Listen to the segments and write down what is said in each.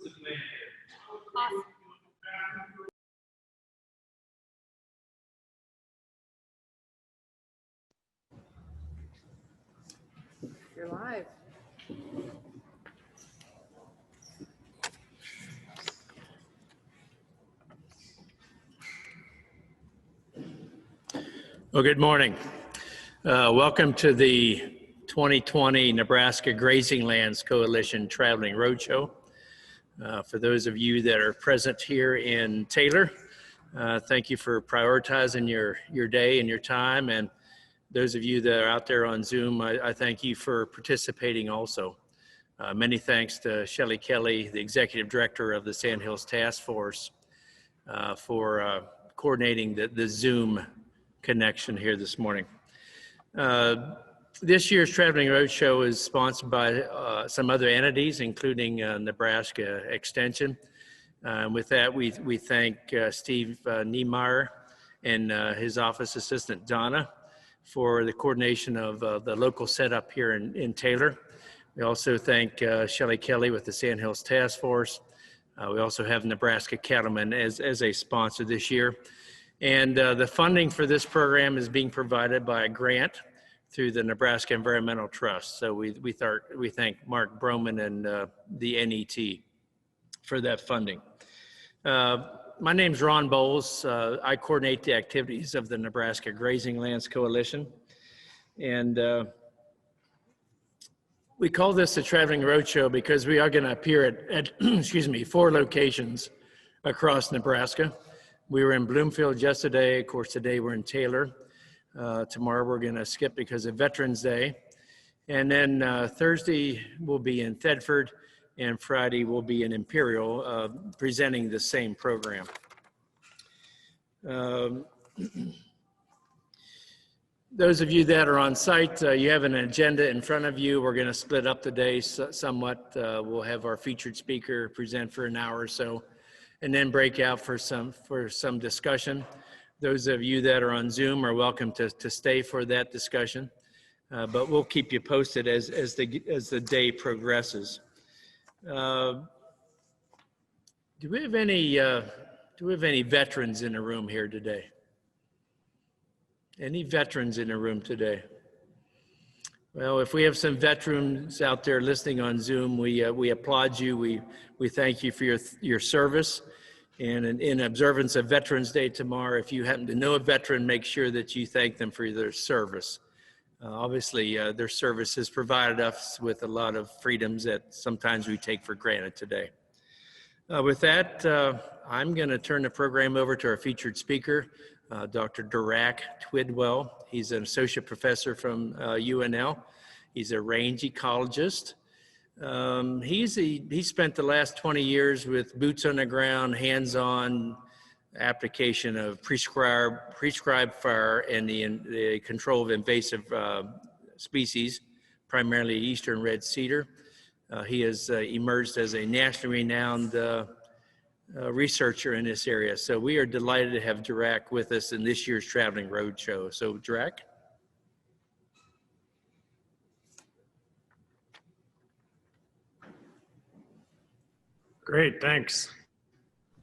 Awesome. You're live. Well, good morning. Welcome to the 2020 Nebraska Grazing Lands Coalition Traveling Roadshow. For those of you that are present here in Taylor, thank you for prioritizing your day and your time. And those of you that are out there on Zoom, I thank you for participating also. Many thanks to Shelley Kelly, the Executive Director of the Sandhills Task Force, for coordinating the Zoom connection here this morning. This year's Traveling Roadshow is sponsored by some other entities, including Nebraska Extension. With that, we thank Steve Niemeyer and his office assistant, Donna, for the coordination of the local setup here in Taylor. We also thank Shelley Kelly with the Sandhills Task Force. We also have Nebraska Cattlemen as a sponsor this year. And the funding for this program is being provided by a grant through the Nebraska Environmental Trust. So we thank Mark Broman and the NET for that funding. My name's Ron Bowles. I coordinate the activities of the Nebraska Grazing Lands Coalition. And we call this the Traveling Roadshow because we are going to appear at excuse me, 4 locations across Nebraska. We were in Bloomfield yesterday. Of course, today we're in Taylor. Tomorrow we're going to skip because of Veterans Day. And then Thursday we'll be in Thedford, and Friday we'll be in Imperial, presenting the same program. Those of you that are on site, you have an agenda in front of you. We're going to split up the day somewhat. We'll have our featured speaker present for an hour or so, and then break out for some discussion. Those of you that are on Zoom are welcome to stay for that discussion, but we'll keep you posted as the day progresses. Do we have any veterans in the room here today? Any veterans in the room today? Well, if we have some veterans out there listening on Zoom, we applaud you. We thank you for your service. And in observance of Veterans Day tomorrow, if you happen to know a veteran, make sure that you thank them for their service. Obviously, their service has provided us with a lot of freedoms that sometimes we take for granted today. With that, I'm going to turn the program over to our featured speaker, Dr. Dirac Twidwell. He's an associate professor from UNL. He's a range ecologist. He spent the last 20 years with boots on the ground, hands-on application of prescribed fire and the control of invasive species, primarily Eastern Red Cedar. He has emerged as a nationally renowned researcher in this area. So we are delighted to have Dirac with us in this year's Traveling Roadshow. So Dirac. Great, thanks.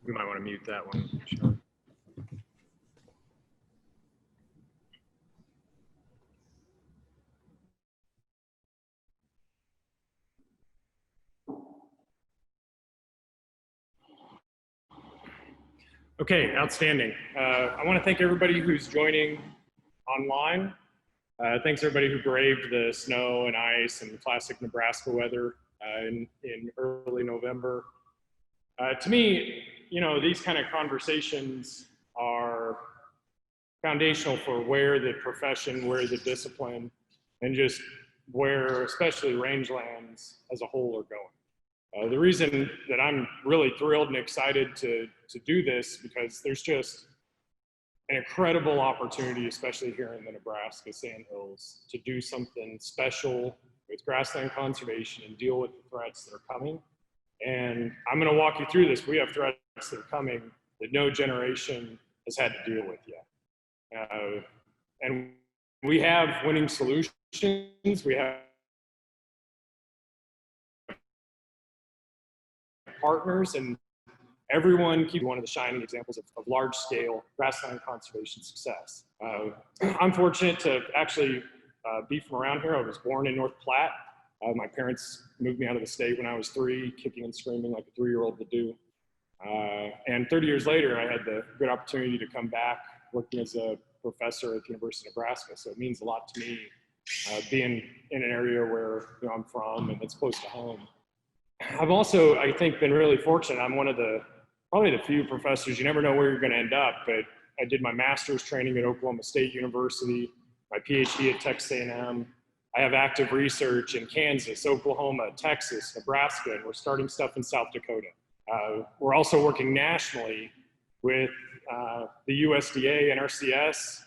You might want to mute that one, Sean. Okay, outstanding. I want to thank everybody who's joining online. Thanks everybody who braved the snow and ice and classic Nebraska weather in early November. To me, you know, these kind of conversations are foundational for where the profession, where the discipline, and just where especially rangelands as a whole are going. The reason that I'm really thrilled and excited to do this, because there's just an incredible opportunity, especially here in the Nebraska Sandhills, to do something special with grassland conservation and deal with the threats that are coming. And I'm going to walk you through this. We have threats that are coming that no generation has had to deal with yet. And we have winning solutions. We have partners, and everyone keeps one of the shining examples of large-scale grassland conservation success. I'm fortunate to actually be from around here. I was born in North Platte. My parents moved me out of the state when I was 3, kicking and screaming like a 3-year-old would do. And 30 years later, I had the good opportunity to come back working as a professor at the University of Nebraska. So it means a lot to me being in an area where I'm from and it's close to home. I've also, I think, been really fortunate. I'm one of probably the few professors, you never know where you're going to end up, but I did my master's training at Oklahoma State University, my PhD at Texas A&M. I have active research in Kansas, Oklahoma, Texas, Nebraska, and we're starting stuff in South Dakota. We're also working nationally with the USDA, NRCS,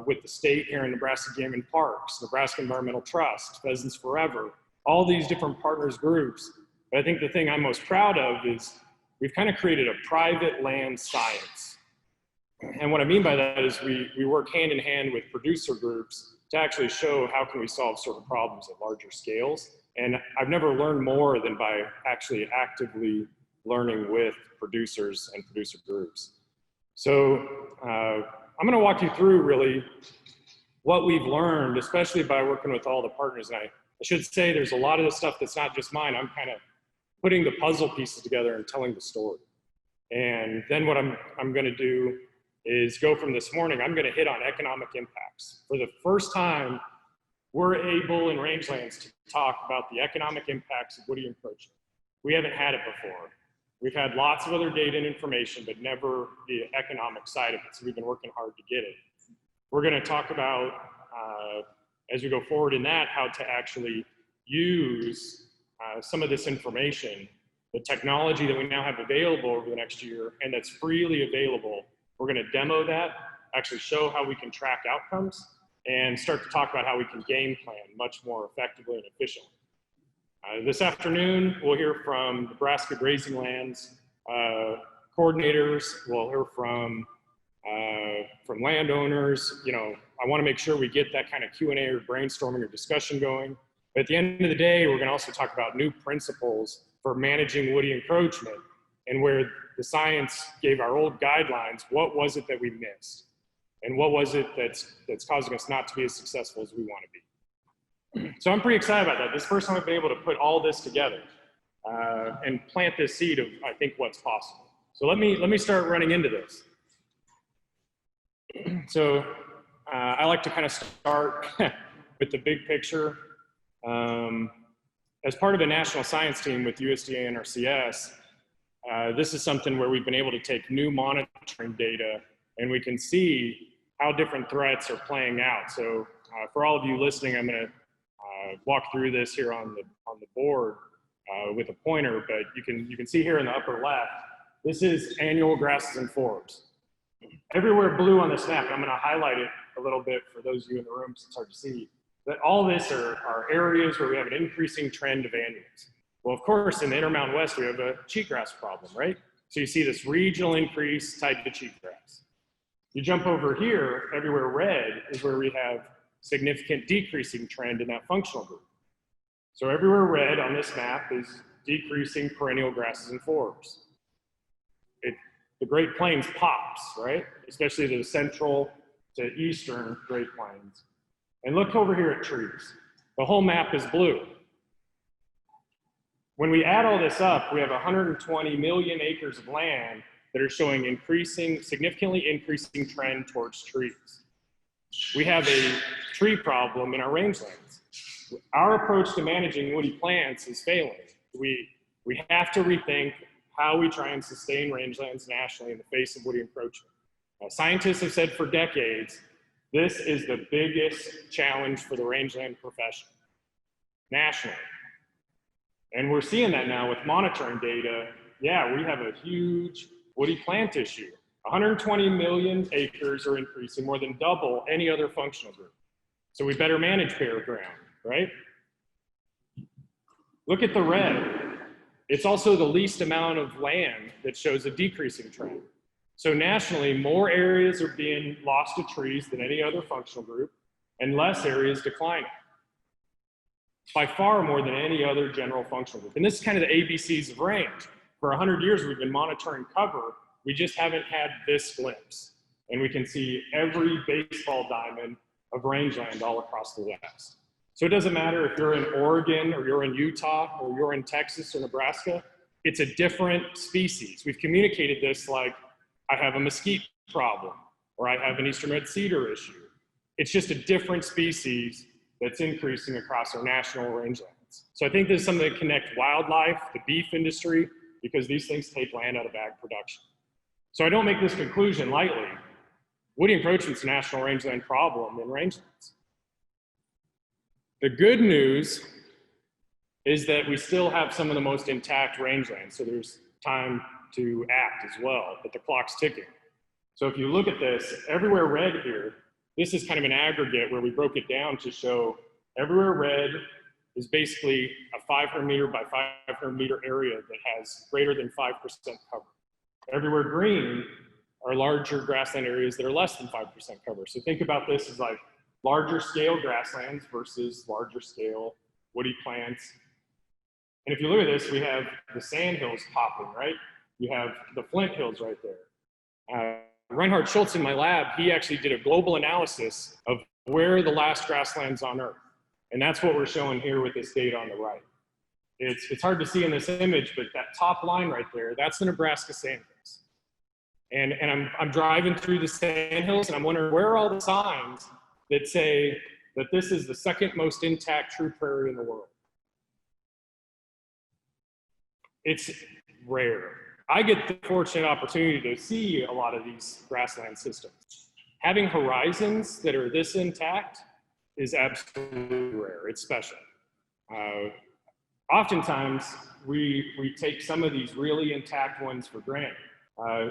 with the state here in Nebraska Game and Parks, Nebraska Environmental Trust, Pheasants Forever, all these different partners groups. But I think the thing I'm most proud of is we've kind of created a private land science. And what I mean by that is we work hand in hand with producer groups to actually show how can we solve certain problems at larger scales. And I've never learned more than by actually actively learning with producers and producer groups. So I'm gonna walk you through really what we've learned, especially by working with all the partners. And I should say there's a lot of this stuff that's not just mine. I'm kind of putting the puzzle pieces together and telling the story. And then what I'm gonna do is go from this morning, I'm gonna hit on economic impacts. For the first time, we're able in Rangelands to talk about the economic impacts of woody encroachment. We haven't had it before. We've had lots of other data and information, but never the economic side of it. So we've been working hard to get it. We're gonna talk about, as we go forward in that, how to actually use some of this information, the technology that we now have available over the next year and that's freely available. We're gonna demo that, actually show how we can track outcomes and start to talk about how we can game plan much more effectively and efficiently. This afternoon, we'll hear from Nebraska Grazing Lands coordinators. We'll hear from landowners. I wanna make sure we get that kind of Q&A or brainstorming or discussion going. But at the end of the day, we're gonna also talk about new principles for managing woody encroachment and where the science gave our old guidelines, what was it that we missed? And what was it that's causing us not to be as successful as we wanna be? So I'm pretty excited about that. This is the first time I've been able to put all this together and plant this seed of, I think, what's possible. So let me start running into this. So I like to kind of start with the big picture. As part of a national science team with USDA and NRCS, this is something where we've been able to take new monitoring data and we can see how different threats are playing out. So for all of you listening, I'm gonna walk through this here on the board with a pointer, but you can see here in the upper left, this is annual grasses and forbs. Everywhere blue on this map, I'm gonna highlight it a little bit for those of you in the room, so it's hard to see, that all this are areas where we have an increasing trend of annuals. Well, of course, in the Intermountain West, we have a cheatgrass problem, right? So you see this regional increase tied to cheatgrass. You jump over here, everywhere red is where we have significant decreasing trend in that functional group. So everywhere red on this map is decreasing perennial grasses and forbs. The Great Plains pops, right? Especially the central to eastern Great Plains. And look over here at trees. The whole map is blue. When we add all this up, we have 120 million acres of land that are showing significantly increasing trend towards trees. We have a tree problem in our rangelands. Our approach to managing woody plants is failing. We have to rethink how we try and sustain rangelands nationally in the face of woody encroachment. Scientists have said for decades, this is the biggest challenge for the rangeland profession, nationally. And we're seeing that now with monitoring data. Yeah, we have a huge woody plant issue. 120 million acres are increasing, more than double any other functional group. So we better manage bare ground, right? Look at the red. It's also the least amount of land that shows a decreasing trend. So nationally, more areas are being lost to trees than any other functional group, and less areas declining. By far more than any other general functional group. And this is kind of the ABCs of range. For 100 years, we've been monitoring cover. We just haven't had this glimpse. And we can see every baseball diamond of rangeland all across the West. So it doesn't matter if you're in Oregon or you're in Utah or you're in Texas or Nebraska, it's a different species. We've communicated this like, I have a mesquite problem or I have an Eastern Red Cedar issue. It's just a different species that's increasing across our national rangelands. So I think this is something that connects wildlife, the beef industry, because these things take land out of ag production. So I don't make this conclusion lightly. Woody encroachment's a national rangeland problem in rangelands. The good news is that we still have some of the most intact rangelands, so there's time to act as well, but the clock's ticking. So if you look at this, everywhere red here, this is kind of an aggregate where we broke it down to show everywhere red is basically a 500 meter by 500 meter area that has greater than 5% cover. Everywhere green are larger grassland areas that are less than 5% cover. So think about this as like larger scale grasslands versus larger scale woody plants. And if you look at this, we have the Sandhills popping, right? You have the Flint Hills right there. Reinhard Schultz in my lab, he actually did a global analysis of where are the last grasslands on Earth. And that's what we're showing here with this data on the right. It's hard to see in this image, but that top line right there, that's the Nebraska Sandhills. And I'm driving through the Sandhills and I'm wondering where are all the signs that say that this is the second most intact true prairie in the world. It's rare. I get the fortunate opportunity to see a lot of these grassland systems. Having horizons that are this intact is absolutely rare. It's special. Oftentimes, we take some of these really intact ones for granted.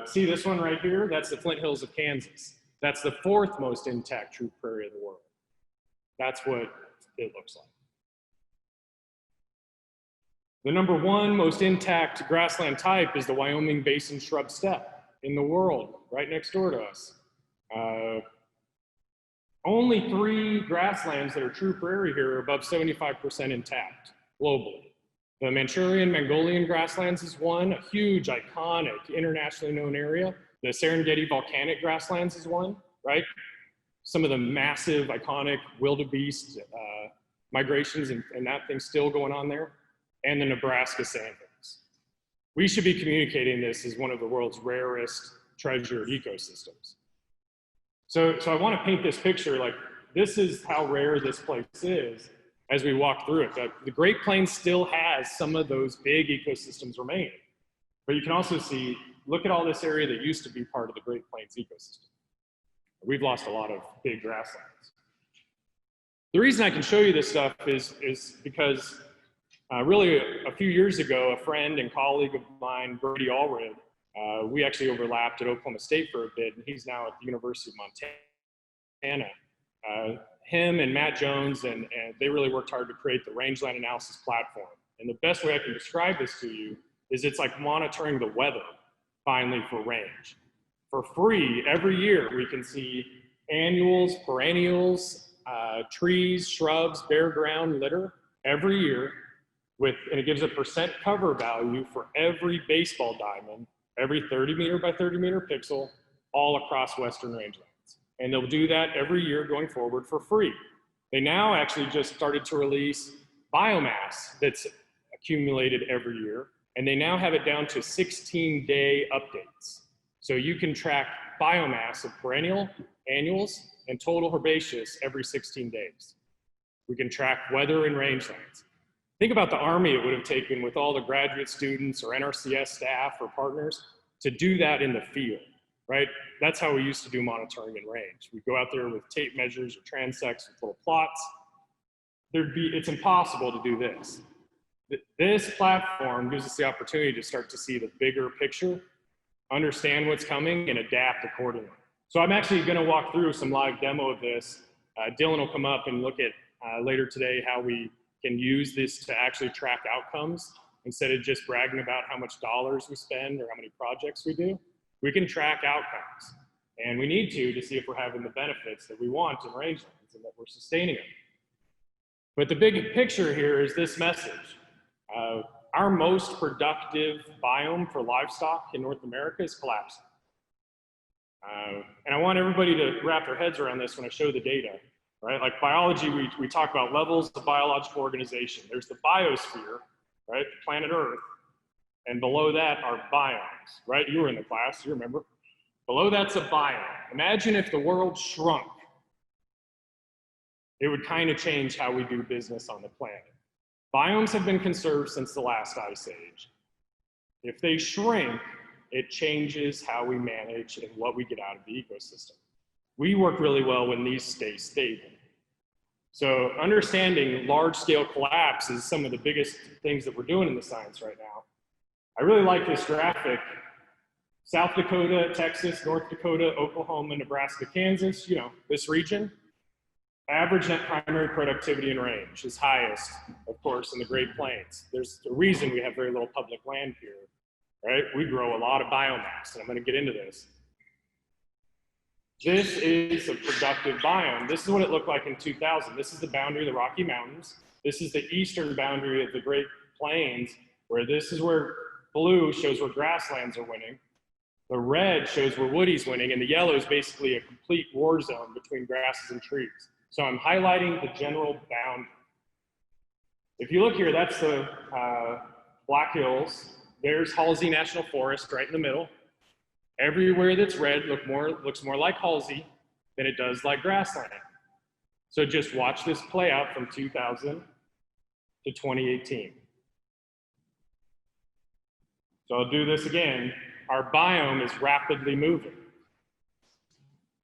See this one right here? That's the Flint Hills of Kansas. That's the fourth most intact true prairie of the world. That's what it looks like. The number one most intact grassland type is the Wyoming Basin shrub steppe in the world, right next door to us. Only 3 grasslands that are true prairie here are above 75% intact globally. The Manchurian-Mongolian grasslands is one, a huge, iconic, internationally known area. The Serengeti volcanic grasslands is one, right? Some of the massive, iconic wildebeest migrations and that thing's still going on there. And the Nebraska Sandhills. We should be communicating this as one of the world's rarest treasured ecosystems. So I want to paint this picture like this is how rare this place is as we walk through it. The Great Plains still has some of those big ecosystems remaining. But you can also see, look at all this area that used to be part of the Great Plains ecosystem. We've lost a lot of big grasslands. The reason I can show you this stuff is because really a few years ago, a friend and colleague of mine, Brady Allred, we actually overlapped at Oklahoma State for a bit, and he's now at the University of Montana. Him and Matt Jones, and they really worked hard to create the Rangeland Analysis Platform. And the best way I can describe this to you is it's like monitoring the weather, finally, for range. For free, every year we can see annuals, perennials, trees, shrubs, bare ground, litter, every year. And it gives a percent cover value for every baseball diamond, every 30 meter by 30 meter pixel, all across Western rangelands. And they'll do that every year going forward for free. They now actually just started to release biomass that's accumulated every year, and they now have it down to 16-day updates. So you can track biomass of perennial, annuals, and total herbaceous every 16 days. We can track weather in rangelands. Think about the Army it would have taken with all the graduate students or NRCS staff or partners to do that in the field, right? That's how we used to do monitoring in range. We'd go out there with tape measures or transects with little plots. It's impossible to do this. This platform gives us the opportunity to start to see the bigger picture, understand what's coming, and adapt accordingly. So I'm actually going to walk through some live demo of this. Dylan will come up and look at later today how we can use this to actually track outcomes instead of just bragging about how much dollars we spend or how many projects we do. We can track outcomes, and we need to see if we're having the benefits that we want in rangelands and that we're sustaining them. But the big picture here is this message. Our most productive biome for livestock in North America is collapsing. And I want everybody to wrap their heads around this when I show the data, right? Like biology, we talk about levels of biological organization. There's the biosphere, right? The planet Earth. And below that are biomes, right? You were in the class, you remember. Below that's a biome. Imagine if the world shrunk. It would kind of change how we do business on the planet. Biomes have been conserved since the last ice age. If they shrink, it changes how we manage and what we get out of the ecosystem. We work really well when these stay stable. So understanding large-scale collapse is some of the biggest things that we're doing in the science right now. I really like this graphic. South Dakota, Texas, North Dakota, Oklahoma, Nebraska, Kansas, you know, this region. Average net primary productivity and range is highest, of course, in the Great Plains. There's a reason we have very little public land here, right? We grow a lot of biomass, and I'm going to get into this. This is a productive biome. This is what it looked like in 2000. This is the boundary of the Rocky Mountains. This is the eastern boundary of the Great Plains, where this is where blue shows where grasslands are winning. The red shows where woodie's winning, and the yellow is basically a complete war zone between grasses and trees. So I'm highlighting the general boundary. If you look here, that's the Black Hills. There's Halsey National Forest right in the middle. Everywhere that's red looks more like Halsey than it does like grassland. So just watch this play out from 2000 to 2018. So I'll do this again. Our biome is rapidly moving.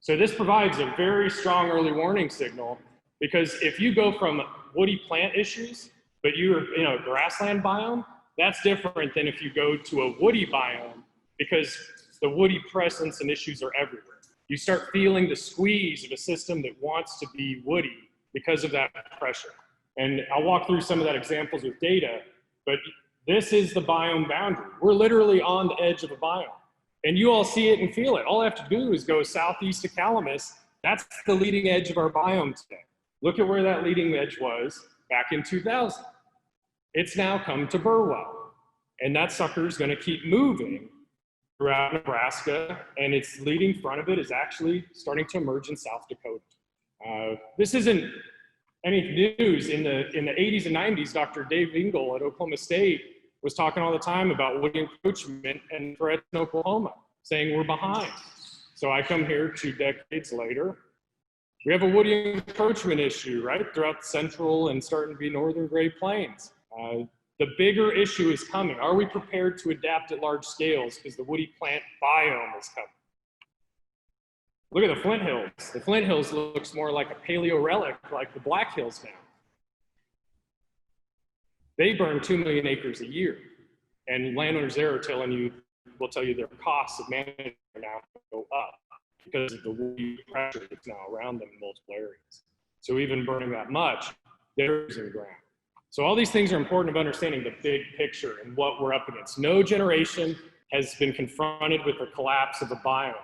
So this provides a very strong early warning signal, because if you go from woody plant issues, but you're in a grassland biome, that's different than if you go to a woody biome, because the woody presence and issues are everywhere. You start feeling the squeeze of a system that wants to be woody because of that pressure. And I'll walk through some of that examples with data, but this is the biome boundary. We're literally on the edge of a biome. And you all see it and feel it. All I have to do is go southeast to Calamus. That's the leading edge of our biome today. Look at where that leading edge was back in 2000. It's now come to Burwell. And that sucker is going to keep moving throughout Nebraska. And its leading front of it is actually starting to emerge in South Dakota. This isn't any news. In the 80s and 90s, Dr. Dave Engel at Oklahoma State was talking all the time about woody encroachment and threats in Oklahoma, saying we're behind. So I come here 2 decades later. We have a woody encroachment issue, right, throughout the central and starting to be northern Great Plains. The bigger issue is coming. Are we prepared to adapt at large scales? Because the woody plant biome is coming. Look at the Flint Hills. The Flint Hills looks more like a paleo relic, like the Black Hills now. They burn 2 million acres a year, and landowners there will tell you their costs of management are now go up because of the woody pressure that's now around them in multiple areas. So even burning that much, they're losing ground. So all these things are important of understanding the big picture and what we're up against. No generation has been confronted with the collapse of a biome.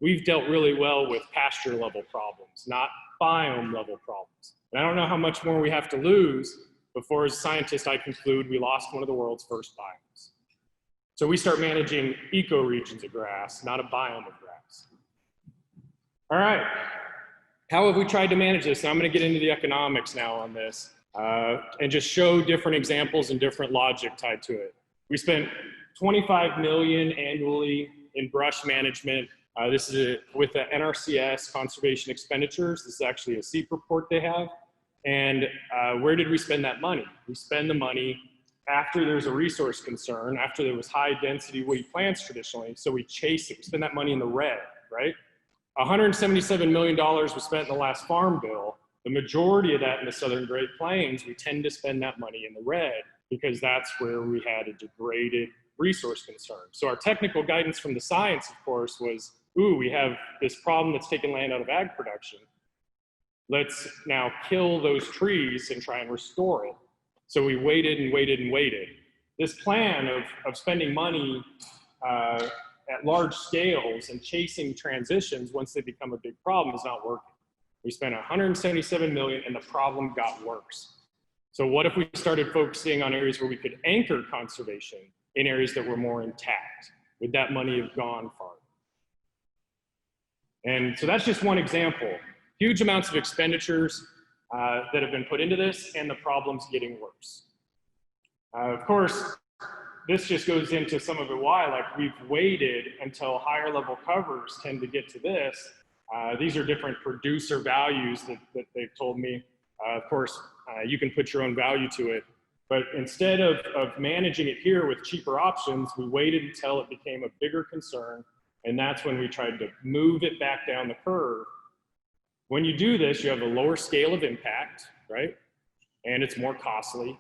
We've dealt really well with pasture level problems, not biome level problems. And I don't know how much more we have to lose before, as a scientist, I conclude we lost one of the world's first biomes. So we start managing ecoregions of grass, not a biome of grass. All right, how have we tried to manage this? And I'm gonna get into the economics now on this and just show different examples and different logic tied to it. We spent $25 million annually in brush management. This is with the NRCS conservation expenditures. This is actually a SEEP report they have. And where did we spend that money? We spend the money after there's a resource concern, after there was high density woody plants traditionally, so we chase it. We spend that money in the red, right? $177 million was spent in the last farm bill. The majority of that in the Southern Great Plains, we tend to spend that money in the red because that's where we had a degraded resource concern. So our technical guidance from the science, of course, was, ooh, we have this problem that's taking land out of ag production. Let's now kill those trees and try and restore it. So we waited and waited and waited. This plan of spending money at large scales and chasing transitions once they become a big problem is not working. We spent $177 million and the problem got worse. So what if we started focusing on areas where we could anchor conservation in areas that were more intact? Would that money have gone far? And so that's just one example. Huge amounts of expenditures that have been put into this, and the problem's getting worse. Of course, this just goes into some of it why, like we've waited until higher level covers tend to get to this. These are different producer values that they've told me. Of course, you can put your own value to it, but instead of managing it here with cheaper options, we waited until it became a bigger concern, and that's when we tried to move it back down the curve. When you do this, you have a lower scale of impact, right? And it's more costly.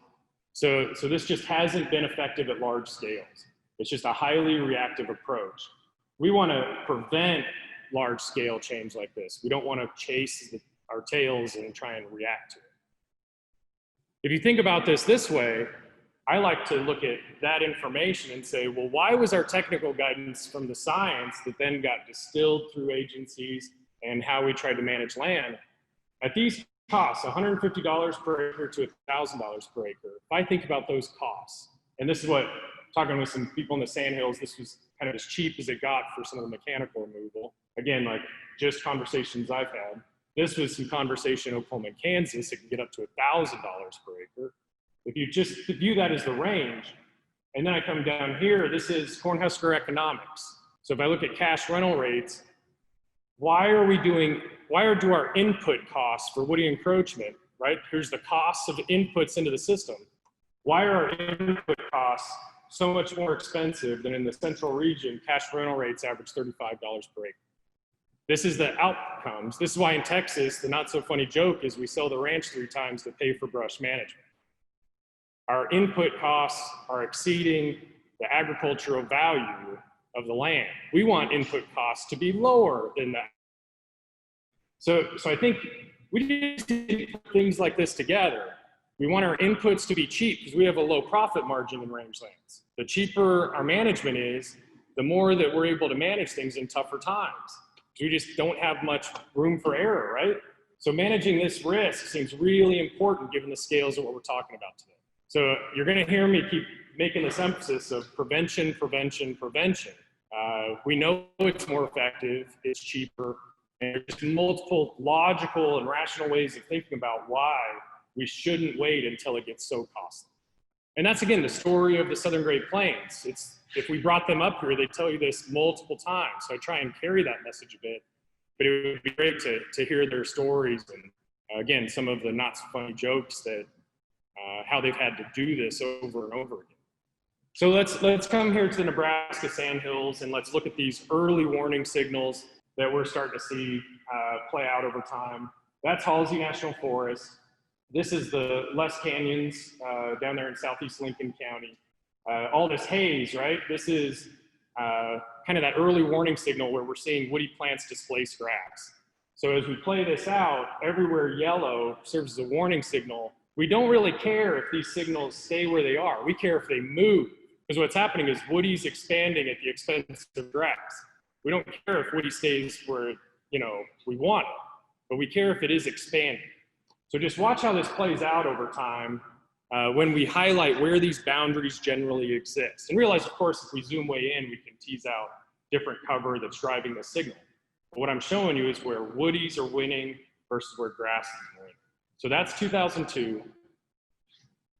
So this just hasn't been effective at large scales. It's just a highly reactive approach. We want to prevent large scale change like this. We don't want to chase our tails and try and react to it. If you think about this way, I like to look at that information and say, well, why was our technical guidance from the science that then got distilled through agencies and how we tried to manage land at these costs, $150 per acre to $1,000 per acre? If I think about those costs, and this is what, talking with some people in the Sandhills, this was kind of as cheap as it got for some of the mechanical removal. Again, like just conversations I've had. This was some conversation in Oklahoma and Kansas. It can get up to $1,000 per acre. If you just view that as the range, and then I come down here, this is Cornhusker economics. So if I look at cash rental rates, why do our input costs for woody encroachment, right? Here's the costs of inputs into the system. Why are our input costs so much more expensive than in the central region? Cash rental rates average $35 per acre. This is the outcomes. This is why in Texas, the not so funny joke is we sell the ranch 3 times to pay for brush management. Our input costs are exceeding the agricultural value of the land. We want input costs to be lower than that. So I think we just need to put things like this together. We want our inputs to be cheap because we have a low profit margin in rangelands. The cheaper our management is, the more that we're able to manage things in tougher times. We just don't have much room for error, right? So managing this risk seems really important given the scales of what we're talking about today. So you're going to hear me keep making this emphasis of prevention, prevention, prevention. We know it's more effective, it's cheaper, and there's multiple logical and rational ways of thinking about why we shouldn't wait until it gets so costly. And that's, again, the story of the Southern Great Plains. If we brought them up here, they tell you this multiple times. So I try and carry that message a bit, but it would be great to hear their stories and, again, some of the not so funny jokes that how they've had to do this over and over again. So let's come here to the Nebraska Sandhills and let's look at these early warning signals that we're starting to see play out over time. That's Halsey National Forest. This is the Les Canyons down there in southeast Lincoln County. All this haze, right? This is kind of that early warning signal where we're seeing woody plants displace grass. So as we play this out, everywhere yellow serves as a warning signal. We don't really care if these signals stay where they are. We care if they move, because what's happening is woody's expanding at the expense of grass. We don't care if woody stays where, we want it, but we care if it is expanding. So just watch how this plays out over time when we highlight where these boundaries generally exist. And realize, of course, if we zoom way in, we can tease out different cover that's driving the signal. But what I'm showing you is where woodies are winning versus where grass is winning. So that's 2002,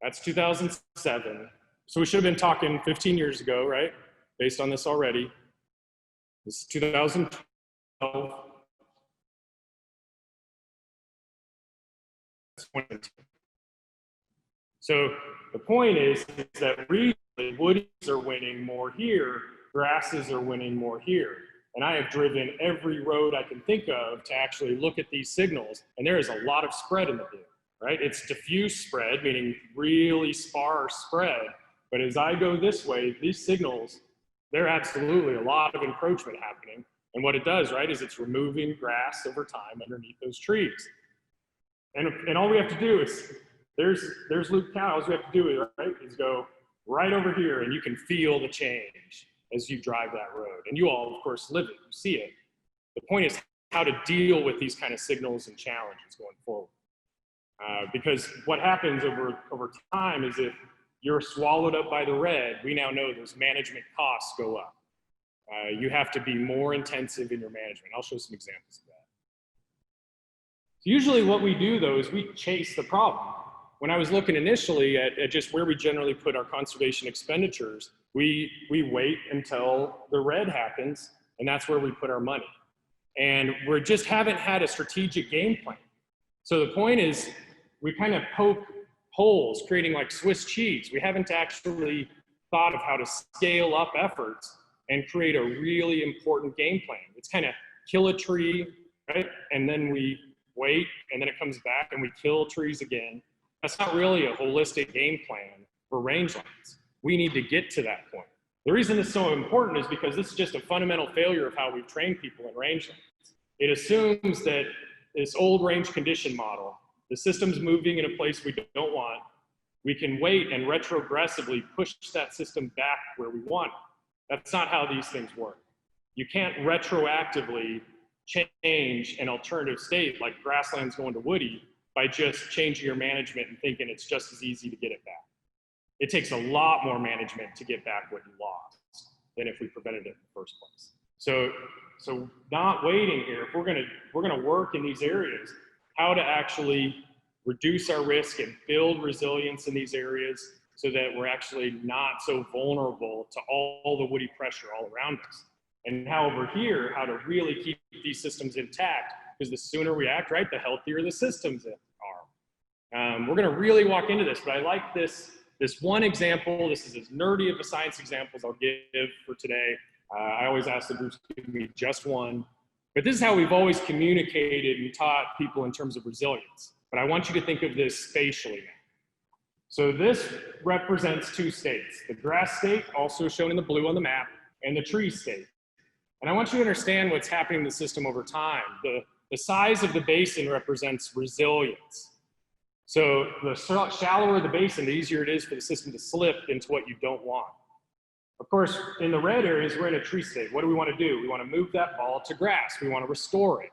that's 2007. So we should have been talking 15 years ago, right? Based on this already. This is 2012. So the point is that regionally, woodies are winning more here, grasses are winning more here. And I have driven every road I can think of to actually look at these signals, and there is a lot of spread in the view, right? It's diffuse spread, meaning really sparse spread. But as I go this way, these signals, they're absolutely a lot of encroachment happening. And what it does, right, is it's removing grass over time underneath those trees. And all we have to do is, there's Luke County, all we have to do, right, is go right over here, and you can feel the change as you drive that road. And you all, of course, live it, you see it. The point is how to deal with these kind of signals and challenges going forward. Because what happens over time is if you're swallowed up by the red, we now know those management costs go up. You have to be more intensive in your management. I'll show some examples of that. So usually what we do though is we chase the problem. When I was looking initially at just where we generally put our conservation expenditures, we wait until the red happens, and that's where we put our money. And we just haven't had a strategic game plan. So the point is, we kind of poke holes, creating like Swiss cheese. We haven't actually thought of how to scale up efforts and create a really important game plan. It's kind of kill a tree, right? And then we wait, and then it comes back and we kill trees again. That's not really a holistic game plan for rangelands. We need to get to that point. The reason this is so important is because this is just a fundamental failure of how we've trained people in rangelands. It assumes that this old range condition model, the system's moving in a place we don't want, we can wait and retrogressively push that system back where we want it. That's not how these things work. You can't retroactively change an alternative state like grasslands going to woody by just changing your management and thinking it's just as easy to get it back. It takes a lot more management to get back what you lost than if we prevented it in the first place. So not waiting here, if we're gonna work in these areas, how to actually reduce our risk and build resilience in these areas so that we're actually not so vulnerable to all the woody pressure all around us. And how over here, how to really keep these systems intact, because the sooner we act right, the healthier the systems are. We're gonna really walk into this, but I like this one example. This is as nerdy of a science example as I'll give for today. I always ask the groups to give me just one, but this is how we've always communicated and taught people in terms of resilience. But I want you to think of this spatially now. So this represents two states, the grass state, also shown in the blue on the map, and the tree state. And I want you to understand what's happening in the system over time. The size of the basin represents resilience. So the shallower the basin, the easier it is for the system to slip into what you don't want. Of course, in the red areas, we're in a tree state. What do we want to do? We want to move that ball to grass. We want to restore it.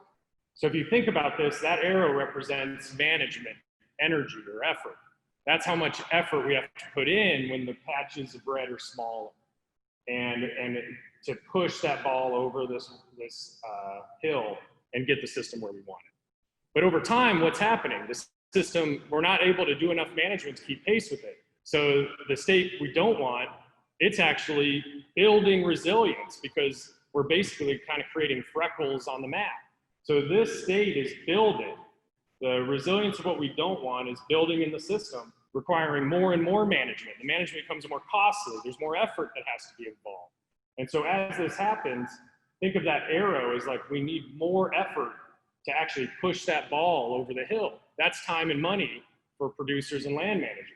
So if you think about this, that arrow represents management, energy, or effort. That's how much effort we have to put in when the patches of red are smaller. And to push that ball over this hill and get the system where we want it. But over time, what's happening? The system, we're not able to do enough management to keep pace with it. So the state we don't want, it's actually building resilience because we're basically kind of creating freckles on the map. So this state is building. The resilience of what we don't want is building in the system, requiring more and more management. The management becomes more costly. There's more effort that has to be involved. And so as this happens, think of that arrow as like we need more effort to actually push that ball over the hill. That's time and money for producers and land managers.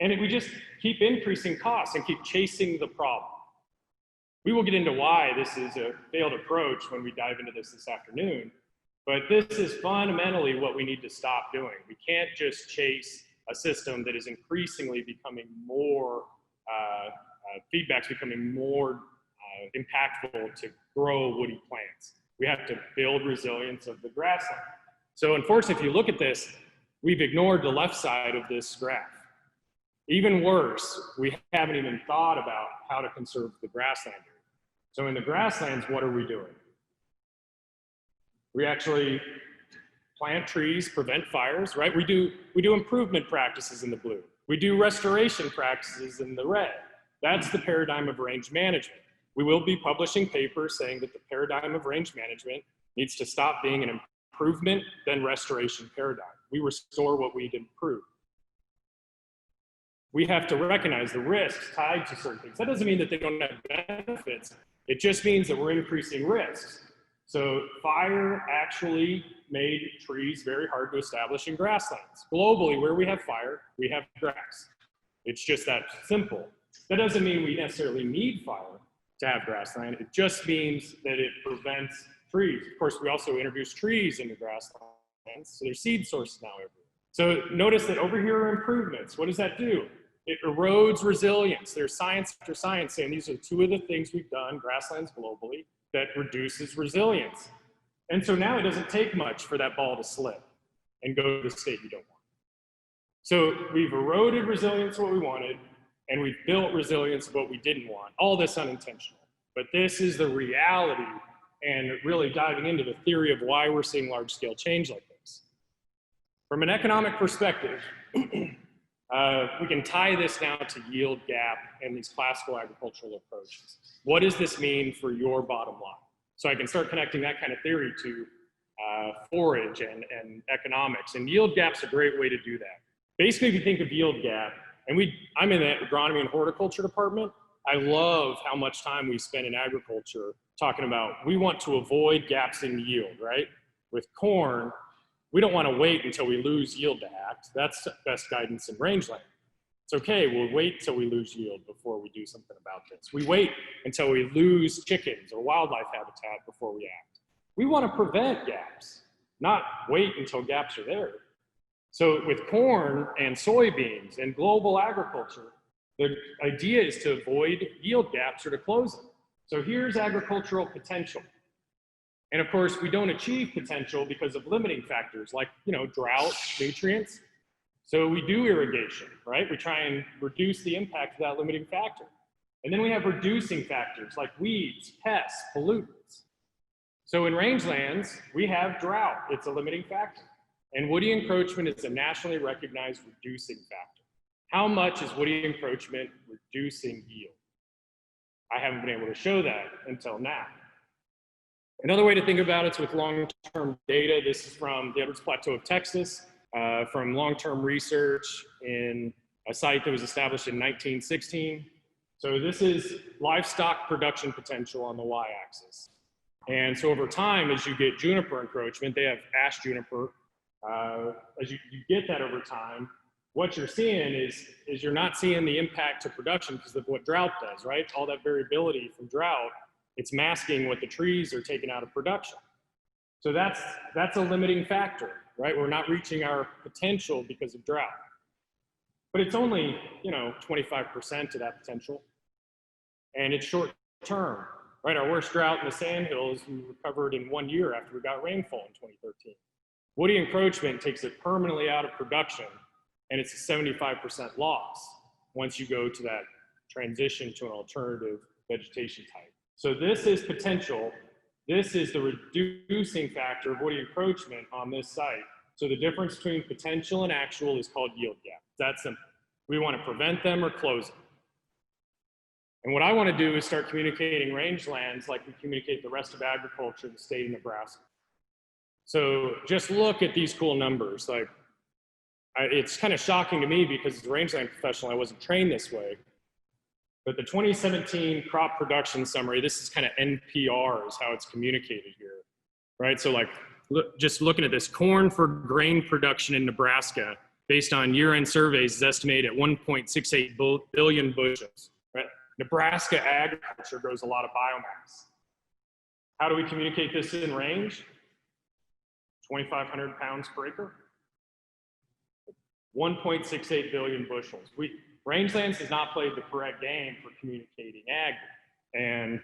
And if we just keep increasing costs and keep chasing the problem. We will get into why this is a failed approach when we dive into this afternoon, but this is fundamentally what we need to stop doing. We can't just chase a system that is increasingly becoming more, feedback's becoming more impactful to grow woody plants. We have to build resilience of the grassland. So unfortunately, if you look at this, we've ignored the left side of this graph. Even worse, we haven't even thought about how to conserve the grassland area. So in the grasslands, what are we doing? We actually plant trees, prevent fires, right? We do improvement practices in the blue. We do restoration practices in the red. That's the paradigm of range management. We will be publishing papers saying that the paradigm of range management needs to stop being an improvement, then restoration paradigm. We restore what we'd improve. We have to recognize the risks tied to certain things. That doesn't mean that they don't have benefits. It just means that we're increasing risks. So fire actually made trees very hard to establish in grasslands. Globally, where we have fire, we have grass. It's just that simple. That doesn't mean we necessarily need fire to have grassland. It just means that it prevents trees. Of course, we also introduce trees into grasslands, so there's seed sources now everywhere. So notice that over here are improvements. What does that do? It erodes resilience. There's science after science saying these are two of the things we've done, grasslands globally, that reduces resilience. And so now it doesn't take much for that ball to slip. and go to the state you don't want. So we've eroded resilience of what we wanted, and we've built resilience of what we didn't want. All this unintentional. But this is the reality, and really diving into the theory of why we're seeing large-scale change like this. From an economic perspective, we can tie this now to yield gap and these classical agricultural approaches. What does this mean for your bottom line? So I can start connecting that kind of theory to forage and economics. And yield gap's a great way to do that. Basically, if you think of yield gap, and I'm in the agronomy and horticulture department, I love how much time we spend in agriculture talking about we want to avoid gaps in yield, right? With corn, we don't want to wait until we lose yield to act. That's best guidance in rangeland. It's okay, we'll wait till we lose yield before we do something about this. We wait until we lose chickens or wildlife habitat before we act. We want to prevent gaps, not wait until gaps are there. So with corn and soybeans and global agriculture, the idea is to avoid yield gaps or to close them. So here's agricultural potential. And of course, we don't achieve potential because of limiting factors like, drought, nutrients. So we do irrigation, right? We try and reduce the impact of that limiting factor. And then we have reducing factors like weeds, pests, pollutants. So in rangelands, we have drought. It's a limiting factor. And woody encroachment is a nationally recognized reducing factor. How much is woody encroachment reducing yield? I haven't been able to show that until now. Another way to think about it is with long-term data. This is from the Edwards Plateau of Texas, from long-term research in a site that was established in 1916. So this is livestock production potential on the y-axis. And so over time, as you get juniper encroachment, they have ash juniper. As you get that over time, what you're seeing is you're not seeing the impact to production because of what drought does, right? All that variability from drought, it's masking what the trees are taking out of production. So that's a limiting factor, right? We're not reaching our potential because of drought. But it's only, 25% of that potential. And it's short term, right? Our worst drought in the Sandhills, we recovered in 1 year after we got rainfall in 2013. Woody encroachment takes it permanently out of production, and it's a 75% loss once you go to that transition to an alternative vegetation type. So this is potential. This is the reducing factor of woody encroachment on this site. So the difference between potential and actual is called yield gap. It's that simple. We want to prevent them or close them. And what I want to do is start communicating rangelands like we communicate the rest of agriculture in the state of Nebraska. So just look at these cool numbers. It's kind of shocking to me because as a rangeland professional, I wasn't trained this way. But the 2017 crop production summary, this is kind of NPR is how it's communicated here, right? So just looking at this, corn for grain production in Nebraska, based on year-end surveys, is estimated at 1.68 billion bushels, right? Nebraska agriculture grows a lot of biomass. How do we communicate this in range? 2,500 pounds per acre. 1.68 billion bushels. Rangelands has not played the correct game for communicating ag. And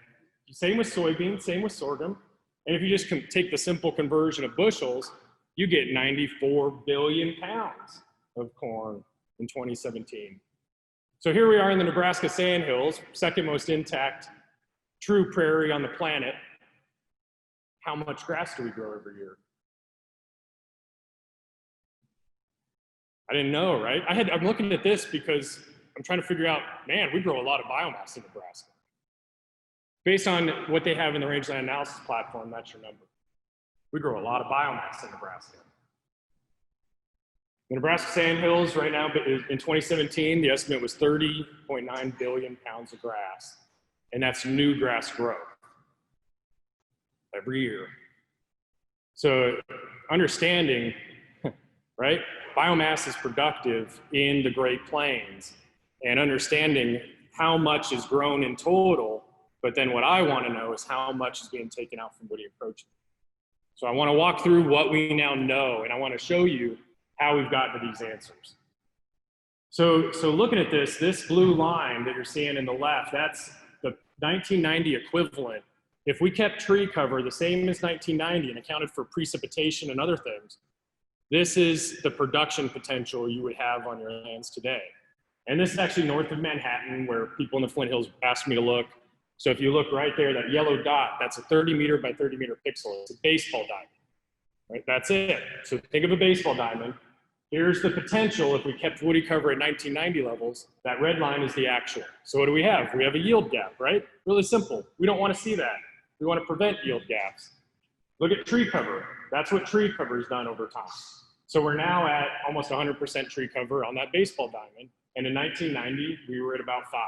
same with soybeans, same with sorghum. And if you just take the simple conversion of bushels, you get 94 billion pounds of corn in 2017. So here we are in the Nebraska Sandhills, second most intact true prairie on the planet. How much grass do we grow every year? I didn't know, right? I'm looking at this because I'm trying to figure out, man, we grow a lot of biomass in Nebraska. Based on what they have in the Rangeland Analysis platform, that's your number. We grow a lot of biomass in Nebraska. The Nebraska Sandhills right now, in 2017, the estimate was 30.9 billion pounds of grass. And that's new grass growth every year. So understanding, right? Biomass is productive in the Great Plains, and understanding how much is grown in total, but then what I want to know is how much is being taken out from woody encroachment. So I want to walk through what we now know, and I want to show you how we've gotten to these answers. So looking at this blue line that you're seeing in the left, that's the 1990 equivalent. If we kept tree cover the same as 1990 and accounted for precipitation and other things, This is the production potential you would have on your lands today. And this is actually north of Manhattan, where people in the Flint Hills asked me to look. So if you look right there, that yellow dot, that's a 30 meter by 30 meter pixel. It's a baseball diamond, right? That's it. So think of a baseball diamond. Here's the potential if we kept woody cover at 1990 levels. That red line is the actual. So what do we have? We have a yield gap, right? Really simple. We don't want to see that. We want to prevent yield gaps. Look at tree cover. That's what tree cover has done over time. So we're now at almost 100% tree cover on that baseball diamond. And in 1990, we were at about 5.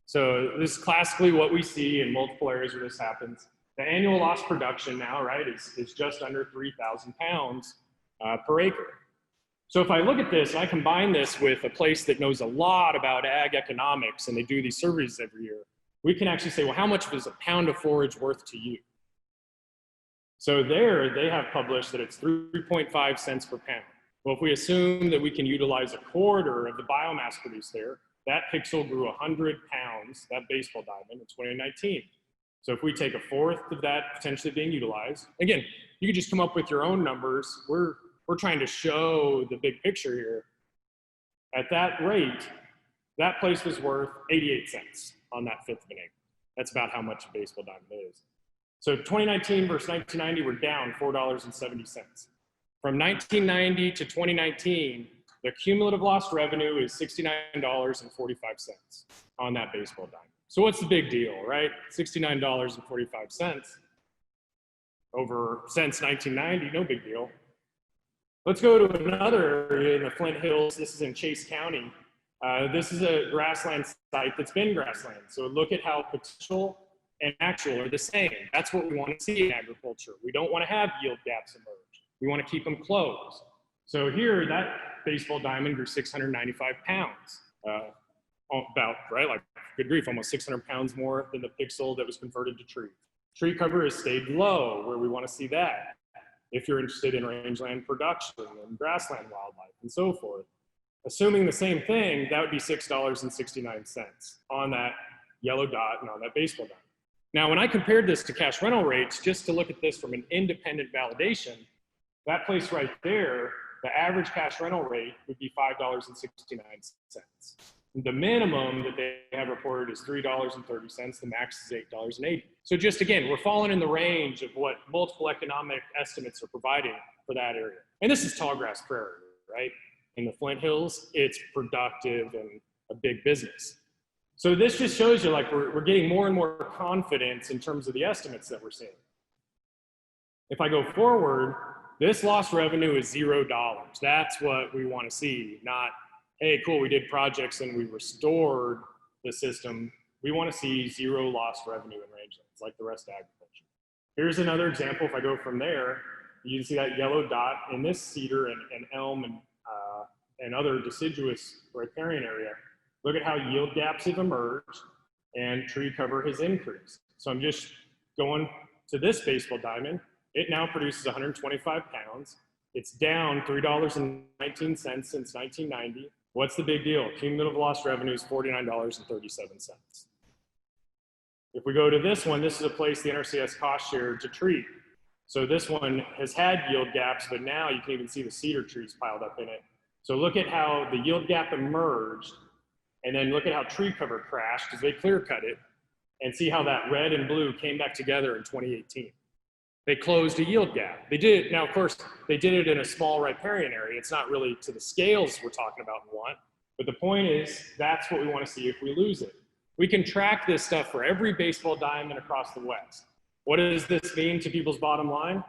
So this is classically what we see in multiple areas where this happens. The annual loss production now, right, is just under 3,000 pounds per acre. So if I look at this, and I combine this with a place that knows a lot about ag economics, and they do these surveys every year, we can actually say, well, how much is a pound of forage worth to you? So there, they have published that it's 3.5 cents per pound. Well, if we assume that we can utilize a quarter of the biomass produced there, that pixel grew 100 pounds, that baseball diamond, in 2019. So if we take a fourth of that potentially being utilized, again, you can just come up with your own numbers. We're trying to show the big picture here. At that rate, that place was worth 88 cents on that fifth of an acre. That's about how much a baseball diamond is. So 2019 versus 1990, we're down $4.70. From 1990 to 2019, the cumulative lost revenue is $69.45 on that baseball diamond. So what's the big deal, right? $69.45 over since 1990, no big deal. Let's go to another area in the Flint Hills. This is in Chase County. This is a grassland site that's been grassland. So look at how potential and actual are the same. That's what we want to see in agriculture. We don't want to have yield gaps emerge. We want to keep them closed. So here, that baseball diamond grew 695 pounds. About, right, like, good grief, almost 600 pounds more than the pixel that was converted to tree. Tree cover has stayed low, where we want to see that. If you're interested in rangeland production and grassland wildlife and so forth. Assuming the same thing, that would be $6.69 on that yellow dot and on that baseball diamond. Now, when I compared this to cash rental rates, just to look at this from an independent validation, that place right there, the average cash rental rate would be $5.69. The minimum that they have reported is $3.30. The max is $8.80. So just again, we're falling in the range of what multiple economic estimates are providing for that area. And this is tall grass prairie, right? In the Flint Hills, it's productive and a big business. So this just shows you, like, we're getting more and more confidence in terms of the estimates that we're seeing. If I go forward, this lost revenue is $0. That's what we want to see, not, hey, cool, we did projects and we restored the system. We want to see 0 lost revenue in rangelands, like the rest of agriculture. Here's another example. If I go from there, you can see that yellow dot in this cedar and elm and other deciduous riparian area. Look at how yield gaps have emerged and tree cover has increased. So I'm just going to this baseball diamond. It now produces 125 pounds. It's down $3.19 since 1990. What's the big deal? Cumulative lost revenue is $49.37. If we go to this one, this is a place the NRCS cost shared to treat. So this one has had yield gaps, but now you can even see the cedar trees piled up in it. So look at how the yield gap emerged, and then look at how tree cover crashed because they clear cut it, and see how that red and blue came back together in 2018. They closed a yield gap. They did it, now of course, they did it in a small riparian area. It's not really to the scales we're talking about and want, but the point is, that's what we want to see if we lose it. We can track this stuff for every baseball diamond across the West. What does this mean to people's bottom line?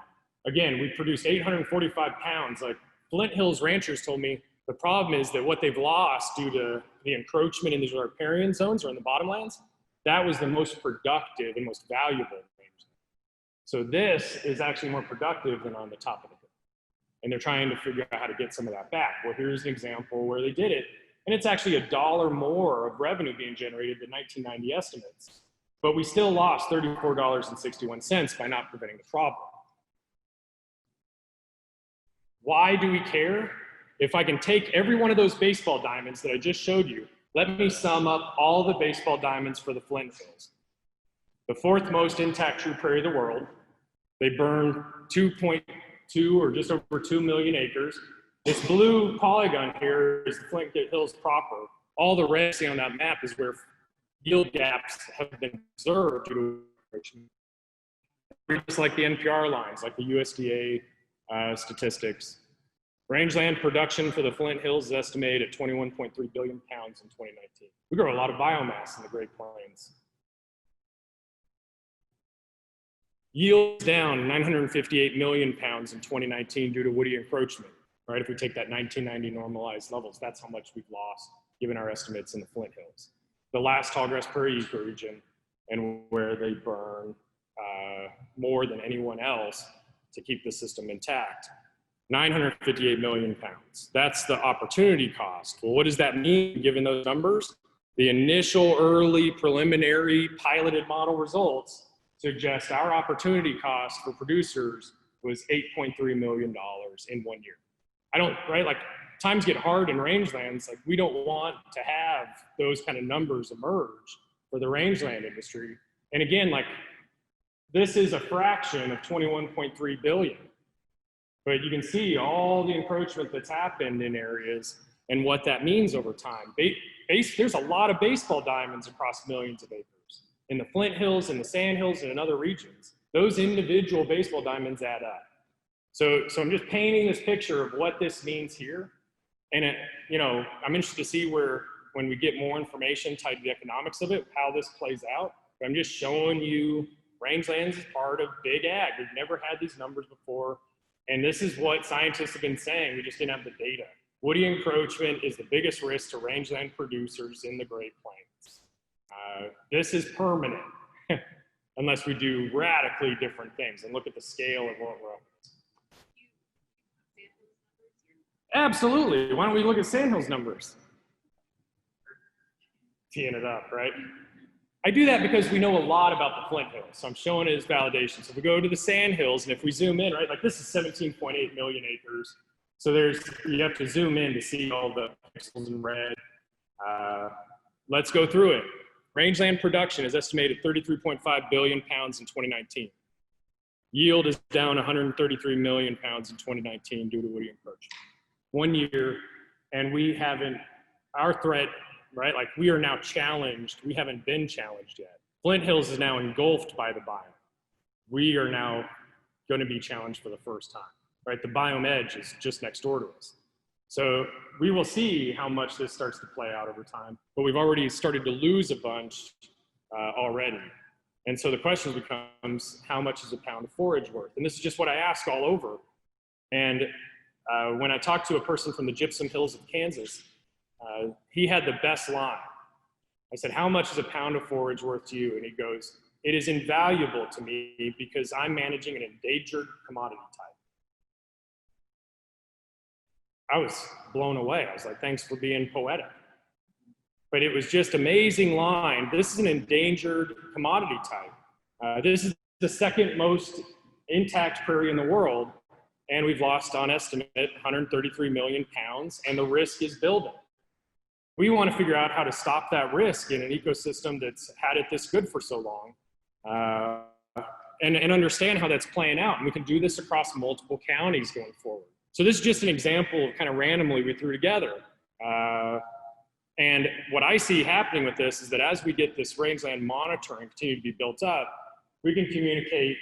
Again, we produced 845 pounds. Like Flint Hills ranchers told me, the problem is that what they've lost due to the encroachment in these riparian zones or in the bottomlands, that was the most productive and most valuable range. So this is actually more productive than on the top of the hill. And they're trying to figure out how to get some of that back. Well, here's an example where they did it. And it's actually $1 more of revenue being generated than 1990 estimates. But we still lost $34.61 by not preventing the problem. Why do we care? If I can take every one of those baseball diamonds that I just showed you, let me sum up all the baseball diamonds for the Flint Hills. The 4th most intact true prairie of the world. They burn 2 or just over 2 million acres. This blue polygon here is the Flint Hills proper. All the red see on that map is where yield gaps have been observed due to encroachment. Just like the NPR lines, like the USDA statistics. Rangeland production for the Flint Hills is estimated at 21.3 billion pounds in 2019. We grow a lot of biomass in the Great Plains. Yields down 958 million pounds in 2019 due to woody encroachment, right? If we take that 1990 normalized levels, that's how much we've lost given our estimates in the Flint Hills. The last tallgrass prairie ecoregion, and where they burn more than anyone else to keep the system intact. 958 million pounds. That's the opportunity cost. Well, what does that mean given those numbers? The initial early preliminary piloted model results suggest our opportunity cost for producers was $8.3 million in 1 year. Right? Like times get hard in rangelands. Like we don't want to have those kind of numbers emerge for the rangeland industry. And again, like this is a fraction of 21.3 billion. But you can see all the encroachment that's happened in areas and what that means over time. There's a lot of baseball diamonds across millions of acres. In the Flint Hills and the Sandhills and in other regions, those individual baseball diamonds add up. So I'm just painting this picture of what this means here. And I'm interested to see when we get more information tied to the economics of it, how this plays out. But I'm just showing you rangelands is part of big ag. We've never had these numbers before. And this is what scientists have been saying. We just didn't have the data. Woody encroachment is the biggest risk to rangeland producers in the Great Plains. This is permanent unless we do radically different things and look at the scale of what we're up against. Absolutely. Why don't we look at Sandhills numbers? Teeing it up, right? I do that because we know a lot about the Flint Hills, so I'm showing it as validation. So if we go to the Sandhills, and if we zoom in, right, like this is 17.8 million acres. So you have to zoom in to see all the pixels in red. Let's go through it. Rangeland production is estimated 33.5 billion pounds in 2019. Yield is down 133 million pounds in 2019 due to woody encroachment. 1 year, and we haven't, our threat, right? Like we are now challenged. We haven't been challenged yet. Flint Hills is now engulfed by the biome. We are now going to be challenged for the first time, right? The biome edge is just next door to us. So we will see how much this starts to play out over time, but we've already started to lose a bunch already. And so the question becomes, how much is a pound of forage worth? And this is just what I ask all over. And when I talked to a person from the Gypsum Hills of Kansas, he had the best line. I said, how much is a pound of forage worth to you? And he goes, it is invaluable to me because I'm managing an endangered commodity type. I was blown away. I was like, thanks for being poetic. But it was just amazing line. This is an endangered commodity type. This is the second most intact prairie in the world. And we've lost, on estimate, 133 million pounds, and the risk is building. We want to figure out how to stop that risk in an ecosystem that's had it this good for so long, and understand how that's playing out. And we can do this across multiple counties going forward. So this is just an example of kind of randomly we threw together. And what I see happening with this is that as we get this rangeland monitoring continue to be built up, we can communicate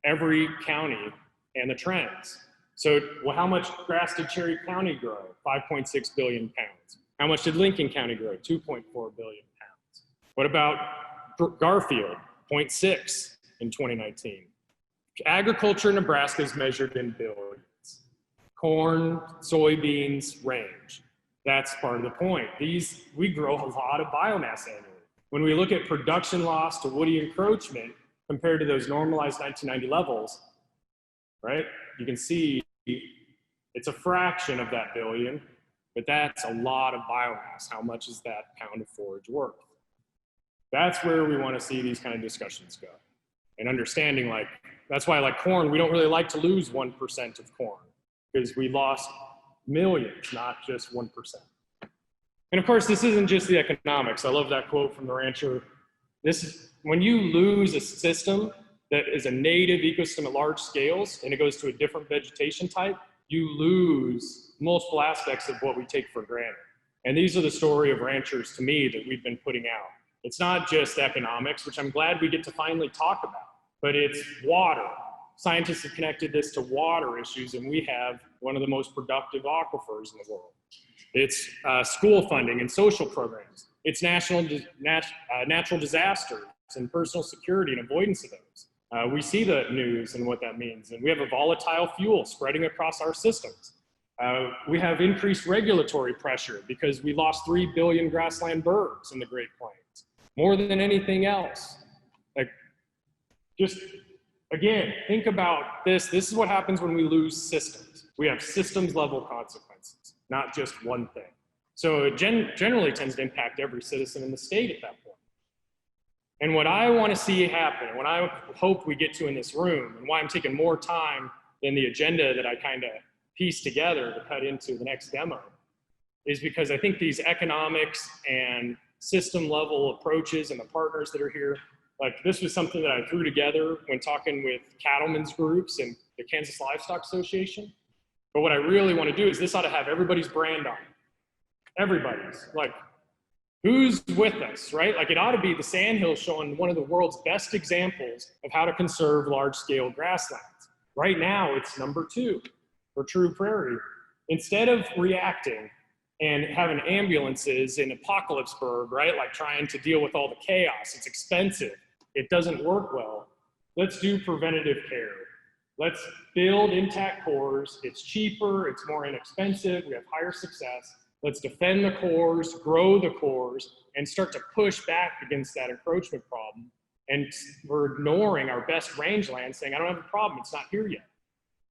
every county and the trends. So, well, how much grass did Cherry County grow? 5.6 billion pounds. How much did Lincoln County grow? 2.4 billion pounds. What about Garfield? 0.6 in 2019. Agriculture in Nebraska is measured in billions. Corn, soybeans, range. That's part of the point. We grow a lot of biomass annually. When we look at production loss to woody encroachment compared to those normalized 1990 levels, right? You can see it's a fraction of that billion, but that's a lot of biomass. How much is that pound of forage worth? That's where we want to see these kind of discussions go. And understanding, like, that's why, like corn, we don't really like to lose 1% of corn because we lost millions, not just 1%. And of course, this isn't just the economics. I love that quote from the rancher. This is when you lose a system that is a native ecosystem at large scales and it goes to a different vegetation type, you lose multiple aspects of what we take for granted. And these are the story of ranchers to me that we've been putting out. It's not just economics, which I'm glad we get to finally talk about, but it's water. Scientists have connected this to water issues, and we have one of the most productive aquifers in the world. It's school funding and social programs. It's natural disasters and personal security and avoidance of those. We see the news and what that means, and we have a volatile fuel spreading across our systems. We have increased regulatory pressure because we lost 3 billion grassland birds in the Great Plains, more than anything else. Like, just, again, think about this. This is what happens when we lose systems. We have systems level consequences, not just one thing. So it generally tends to impact every citizen in the state at that point. And what I want to see happen, and what I hope we get to in this room, and why I'm taking more time than the agenda that I kind of pieced together to cut into the next demo, is because I think these economics and system level approaches and the partners that are here, like this was something that I threw together when talking with cattlemen's groups and the Kansas Livestock Association. But what I really want to do is this ought to have everybody's brand on it. Everybody's, like, who's with us, right? Like, it ought to be the Sandhills showing one of the world's best examples of how to conserve large scale grasslands. Right now, it's number 2 for true prairie. Instead of reacting and having ambulances in Apocalypseburg, right? Like trying to deal with all the chaos, it's expensive, it doesn't work well. Let's do preventative care. Let's build intact cores. It's cheaper, it's more inexpensive, we have higher success. Let's defend the cores, grow the cores, and start to push back against that encroachment problem. And we're ignoring our best rangeland, saying, I don't have a problem, it's not here yet.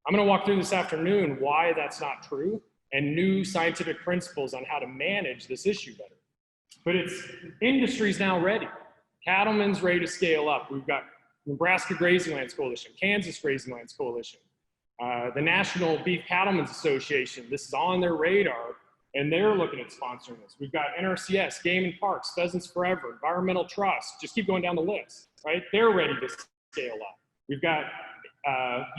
I'm gonna walk through this afternoon why that's not true and new scientific principles on how to manage this issue better. But industry's now ready. Cattlemen's ready to scale up. We've got Nebraska Grazing Lands Coalition, Kansas Grazing Lands Coalition, the National Beef Cattlemen's Association. This is on their radar, and they're looking at sponsoring this. We've got NRCS, Game and Parks, Pheasants Forever, Environmental Trust, just keep going down the list, right? They're ready to scale up. We've got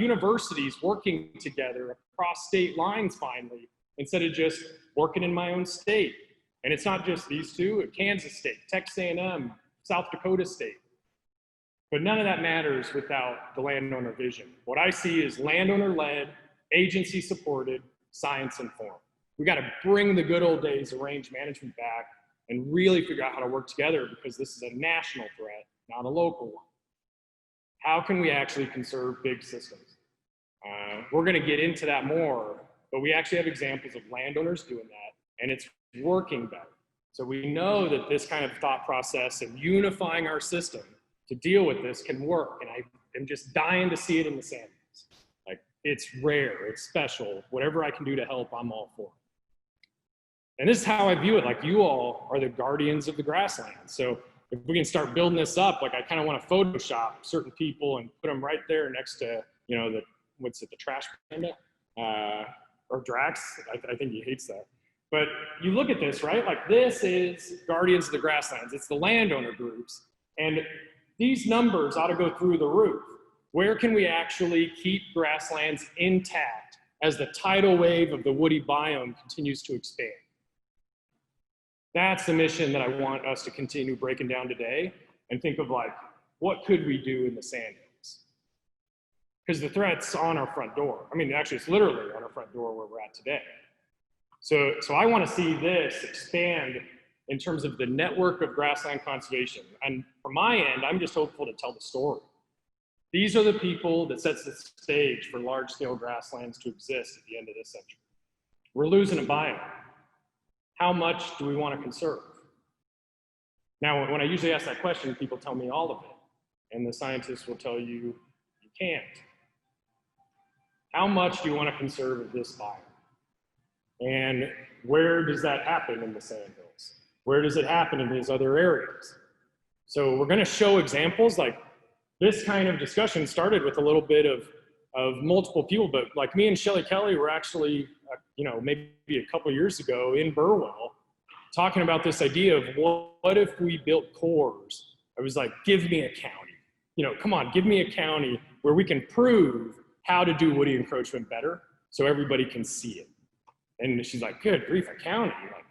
universities working together across state lines finally, instead of just working in my own state. And it's not just these two, Kansas State, Texas A&M, South Dakota State. But none of that matters without the landowner vision. What I see is landowner-led, agency-supported, science-informed. We got to bring the good old days of range management back and really figure out how to work together, because this is a national threat, not a local one. How can we actually conserve big systems? We're going to get into that more, but we actually have examples of landowners doing that, and it's working better. So we know that this kind of thought process and unifying our system to deal with this can work, and I am just dying to see it in the Sandhills. Like, it's rare, it's special. Whatever I can do to help, I'm all for it. And this is how I view it. Like, you all are the guardians of the grasslands. So if we can start building this up, like, I kind of want to Photoshop certain people and put them right there next to, you know, the trash panda, or Drax. I think he hates that. But you look at this, right? Like, this is guardians of the grasslands. It's the landowner groups. And these numbers ought to go through the roof. Where can we actually keep grasslands intact as the tidal wave of the woody biome continues to expand? That's the mission that I want us to continue breaking down today, and think of, like, what could we do in the Sandhills? Because the threat's on our front door. I mean, actually, it's literally on our front door where we're at today. So I want to see this expand in terms of the network of grassland conservation. And from my end, I'm just hopeful to tell the story. These are the people that sets the stage for large-scale grasslands to exist at the end of this century. We're losing a biome. How much do we want to conserve? Now, when I usually ask that question, people tell me all of it. And the scientists will tell you, you can't. How much do you want to conserve of this biome? And where does that happen in the Sandhills? Where does it happen in these other areas? So we're going to show examples. Like, this kind of discussion started with a little bit of multiple people, but like me and Shelly Kelly were actually, you know, maybe a couple of years ago in Burwell, talking about this idea of what if we built cores? I was like, give me a county. come on, give me a county where we can prove how to do woody encroachment better so everybody can see it. And she's like, good grief, a county? Like,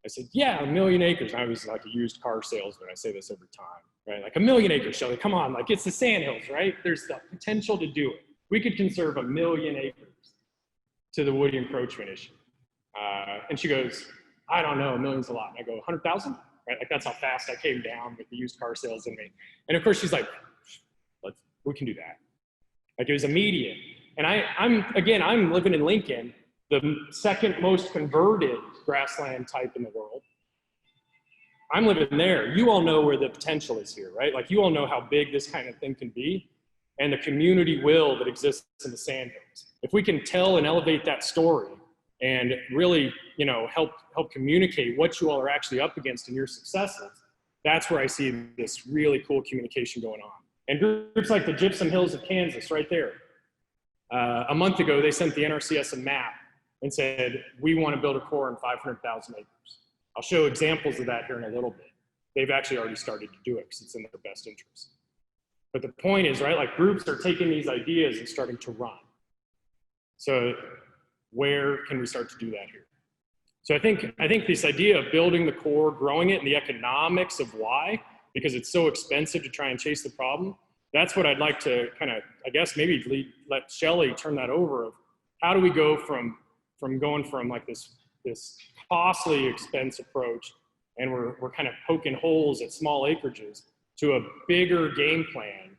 I said, yeah, 1 million acres. And I was like a used car salesman. I say this every time, right? Like 1 million acres, Shelly, come on, like it's the Sandhills, right? There's the potential to do it. We could conserve 1 million acres to the woody encroachment issue. And she goes, I don't know, 1 million's a lot. And I go, 100,000? Right? Like that's how fast I came down with the used car sales in me. And of course she's like, we can do that. Like it was immediate. And I'm living in Lincoln, the second most converted grassland type in the world. I'm living there. You all know where the potential is here, right? Like you all know how big this kind of thing can be and the community will that exists in the Sandhills. If we can tell and elevate that story and really, help communicate what you all are actually up against in your successes, that's where I see this really cool communication going on. And groups like the Gypsum Hills of Kansas right there. A month ago, they sent the NRCS a map and said, we want to build a core in 500,000 acres. I'll show examples of that here in a little bit. They've actually already started to do it because it's in their best interest. But the point is, right, like groups are taking these ideas and starting to run. So where can we start to do that here? So I think this idea of building the core, growing it, and the economics of why, because it's so expensive to try and chase the problem, that's what I'd like to kind of, I guess, maybe let Shelly turn that over of how do we go from going from like this costly expense approach, and we're kind of poking holes at small acreages, to a bigger game plan,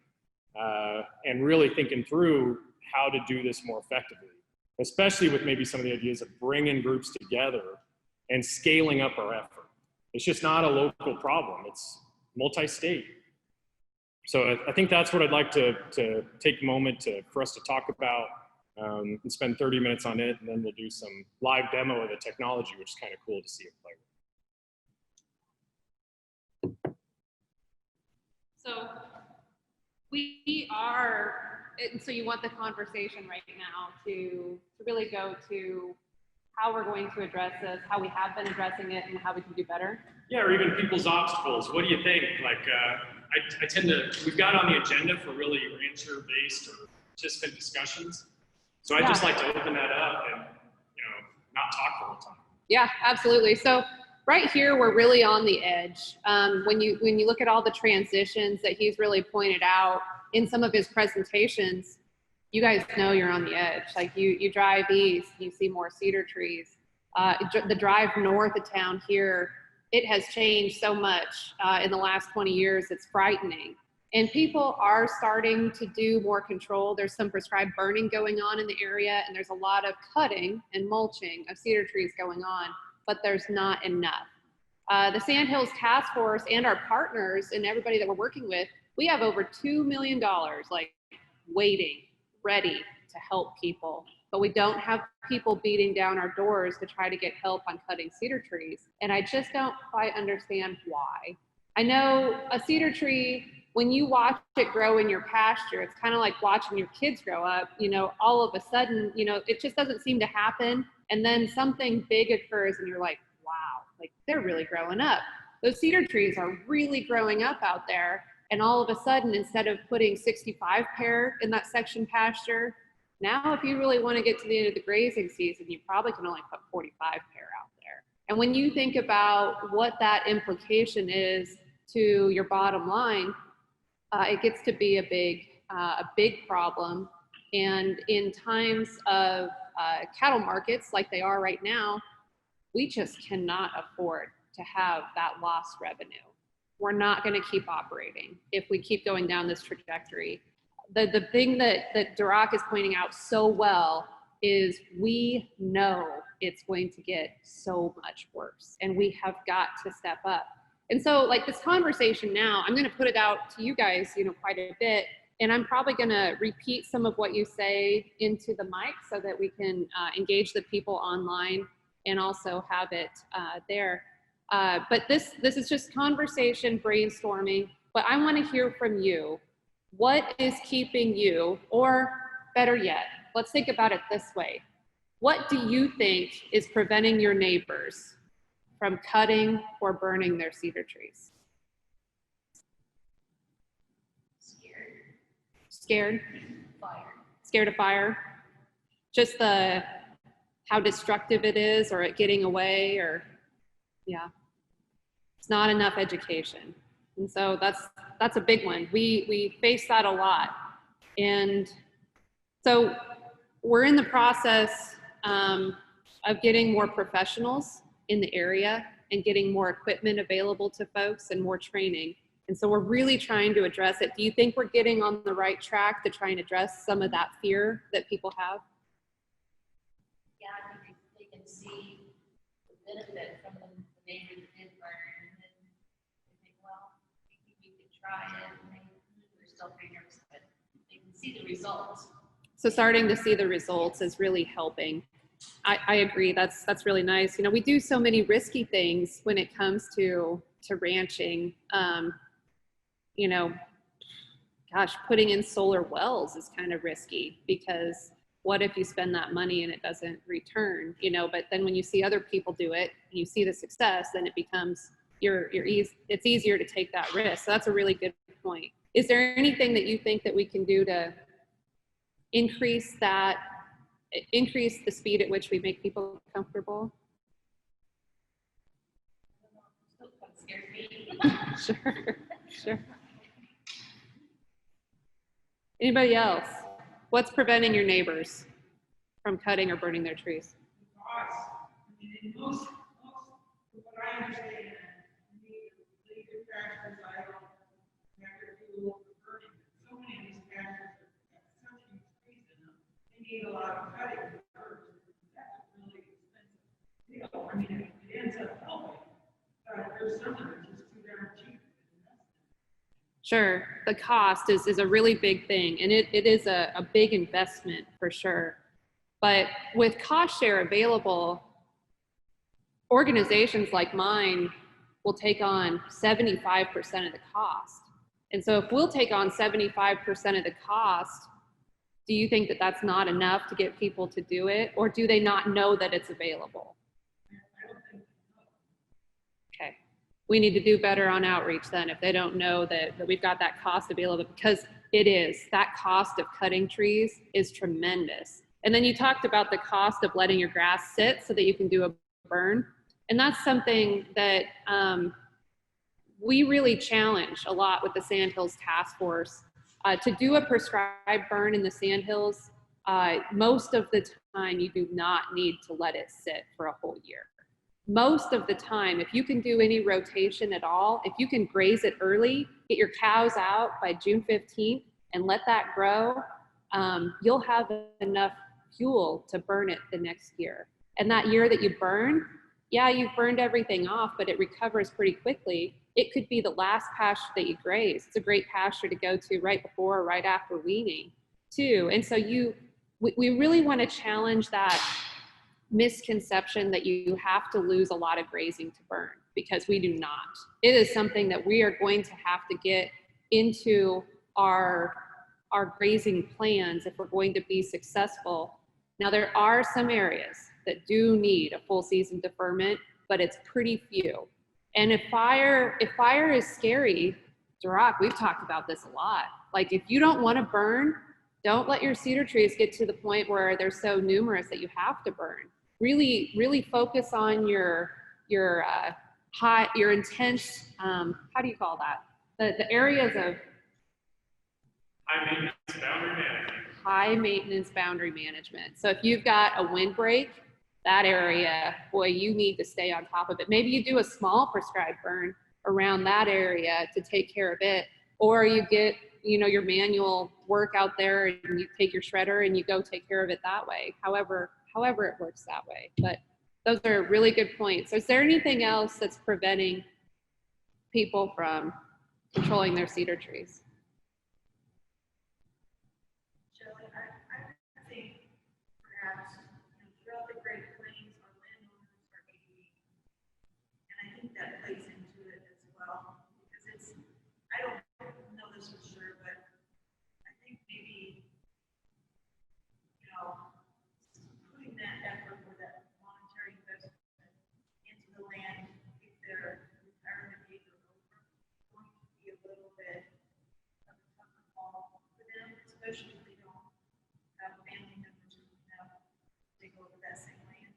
and really thinking through how to do this more effectively, especially with maybe some of the ideas of bringing groups together and scaling up our effort. It's just not a local problem, it's multi-state. So I think that's what I'd like to take a moment for us to talk about and spend 30 minutes on it, and then we'll do some live demo of the technology, which is kind of cool to see it play with. So we are, and so you want the conversation right now to really go to how we're going to address this, how we have been addressing it, and how we can do better? Yeah, or even people's obstacles. What do you think? Like, I tend to, we've got on the agenda for really rancher-based or participant discussions. So I just like to open that up and, not talk the whole time. Yeah, absolutely. So right here, we're really on the edge. When you look at all the transitions that he's really pointed out in some of his presentations, you guys know you're on the edge. Like you drive east, you see more cedar trees. The drive north of town here, it has changed so much in the last 20 years, it's frightening. And people are starting to do more control. There's some prescribed burning going on in the area, and there's a lot of cutting and mulching of cedar trees going on, but there's not enough. The Sandhills Task Force and our partners and everybody that we're working with, we have over $2 million like waiting, ready to help people, but we don't have people beating down our doors to try to get help on cutting cedar trees. And I just don't quite understand why. I know a cedar tree, when you watch it grow in your pasture, it's kind of like watching your kids grow up, all of a sudden, it just doesn't seem to happen. And then something big occurs and you're like, wow, like they're really growing up. Those cedar trees are really growing up out there. And all of a sudden, instead of putting 65 pair in that section pasture, now if you really want to get to the end of the grazing season, you probably can only put 45 pair out there. And when you think about what that implication is to your bottom line, it gets to be a big problem. And in times of cattle markets like they are right now, we just cannot afford to have that lost revenue. We're not going to keep operating if we keep going down this trajectory. The thing that Dirac is pointing out so well is we know it's going to get so much worse, and we have got to step up. And so like this conversation now, I'm going to put it out to you guys, quite a bit, and I'm probably going to repeat some of what you say into the mic so that we can engage the people online and also have it there. But this is just conversation, brainstorming, but I want to hear from you. What is keeping you, or better yet, let's think about it this way. What do you think is preventing your neighbors from cutting or burning their cedar trees? Scared. Scared? Scared of fire? Just how destructive it is, or it getting away, or yeah. It's not enough education. And so that's a big one. We face that a lot. And so we're in the process of getting more professionals in the area and getting more equipment available to folks and more training. And so we're really trying to address it. Do you think we're getting on the right track to try and address some of that fear that people have? Yeah, I think they can see the benefit from the neighbor that did burn, and then they think, well, maybe we could try it, and they're still pretty nervous, but they can see the results. So starting to see the results is really helping. I agree. That's really nice. You know, we do so many risky things when it comes to ranching. You know, gosh, putting in solar wells is kind of risky, because what if you spend that money and it doesn't return? You know, but then when you see other people do it and you see the success, then it becomes it's easier to take that risk. So that's a really good point. Is there anything that you think that we can do to increase the speed at which we make people comfortable? Sure. Anybody else? What's preventing your neighbors from cutting or burning their trees? Most of what I understand, the legal factors I don't have to do local burning. So many of these factors have such huge trees in them. They need a lot of cutting first. That's a really expensive deal. I mean, it ends up helping, but there's some that are just too darn cheap. Sure, the cost is a really big thing, and it is a big investment for sure. But with cost share available, organizations like mine will take on 75% of the cost. And so if we'll take on 75% of the cost, do you think that that's not enough to get people to do it? Or do they not know that it's available? Okay, we need to do better on outreach then if they don't know that we've got that cost available, because that cost of cutting trees is tremendous. And then you talked about the cost of letting your grass sit so that you can do a burn. And that's something that we really challenge a lot with the Sandhills Task Force. To do a prescribed burn in the Sandhills, most of the time you do not need to let it sit for a whole year. Most of the time, if you can do any rotation at all, if you can graze it early, get your cows out by June 15th and let that grow, you'll have enough fuel to burn it the next year. And that year that you burn, yeah, you've burned everything off, but it recovers pretty quickly. It could be the last pasture that you graze. It's a great pasture to go to right before or right after weaning too. And so we really want to challenge that misconception that you have to lose a lot of grazing to burn, because we do not. It is something that we are going to have to get into our grazing plans if we're going to be successful. Now, there are some areas that do need a full season deferment, but it's pretty few. And if fire is scary, Dirac, we've talked about this a lot. Like, if you don't want to burn, don't let your cedar trees get to the point where they're so numerous that you have to burn. Really focus on your intense, how do you call that? The areas of high maintenance boundary management. So if you've got a windbreak, that area, boy, you need to stay on top of it. Maybe you do a small prescribed burn around that area to take care of it, or you get, your manual work out there and you take your shredder and you go take care of it that way. However it works that way. But those are really good points. Is there anything else that's preventing people from controlling their cedar trees? Shelley, I think perhaps throughout the Great Plains, our landowners are aging, and I think that plays into it as well, because I don't know this for sure, but I think maybe putting that effort or that monetary investment into the land, if their retirement age or over, going to be a little bit especially if they don't have family members who can have, take over that same land.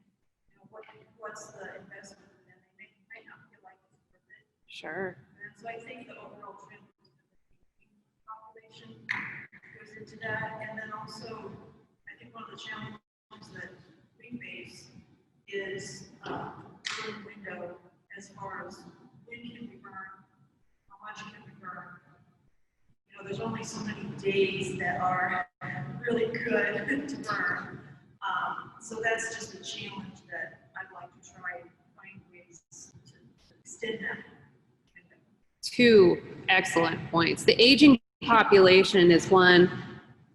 You know, what's the investment in them? They might not feel like it's worth it. Sure. And so I think the overall trend is that the population goes into that. And then also, I think one of the challenges that we face is the window as far as when can we burn, how much can we burn. You know, there's only so many days that are really good to burn. So that's just a challenge that I'd like to try and find ways to extend that window. Two excellent points. The aging population is one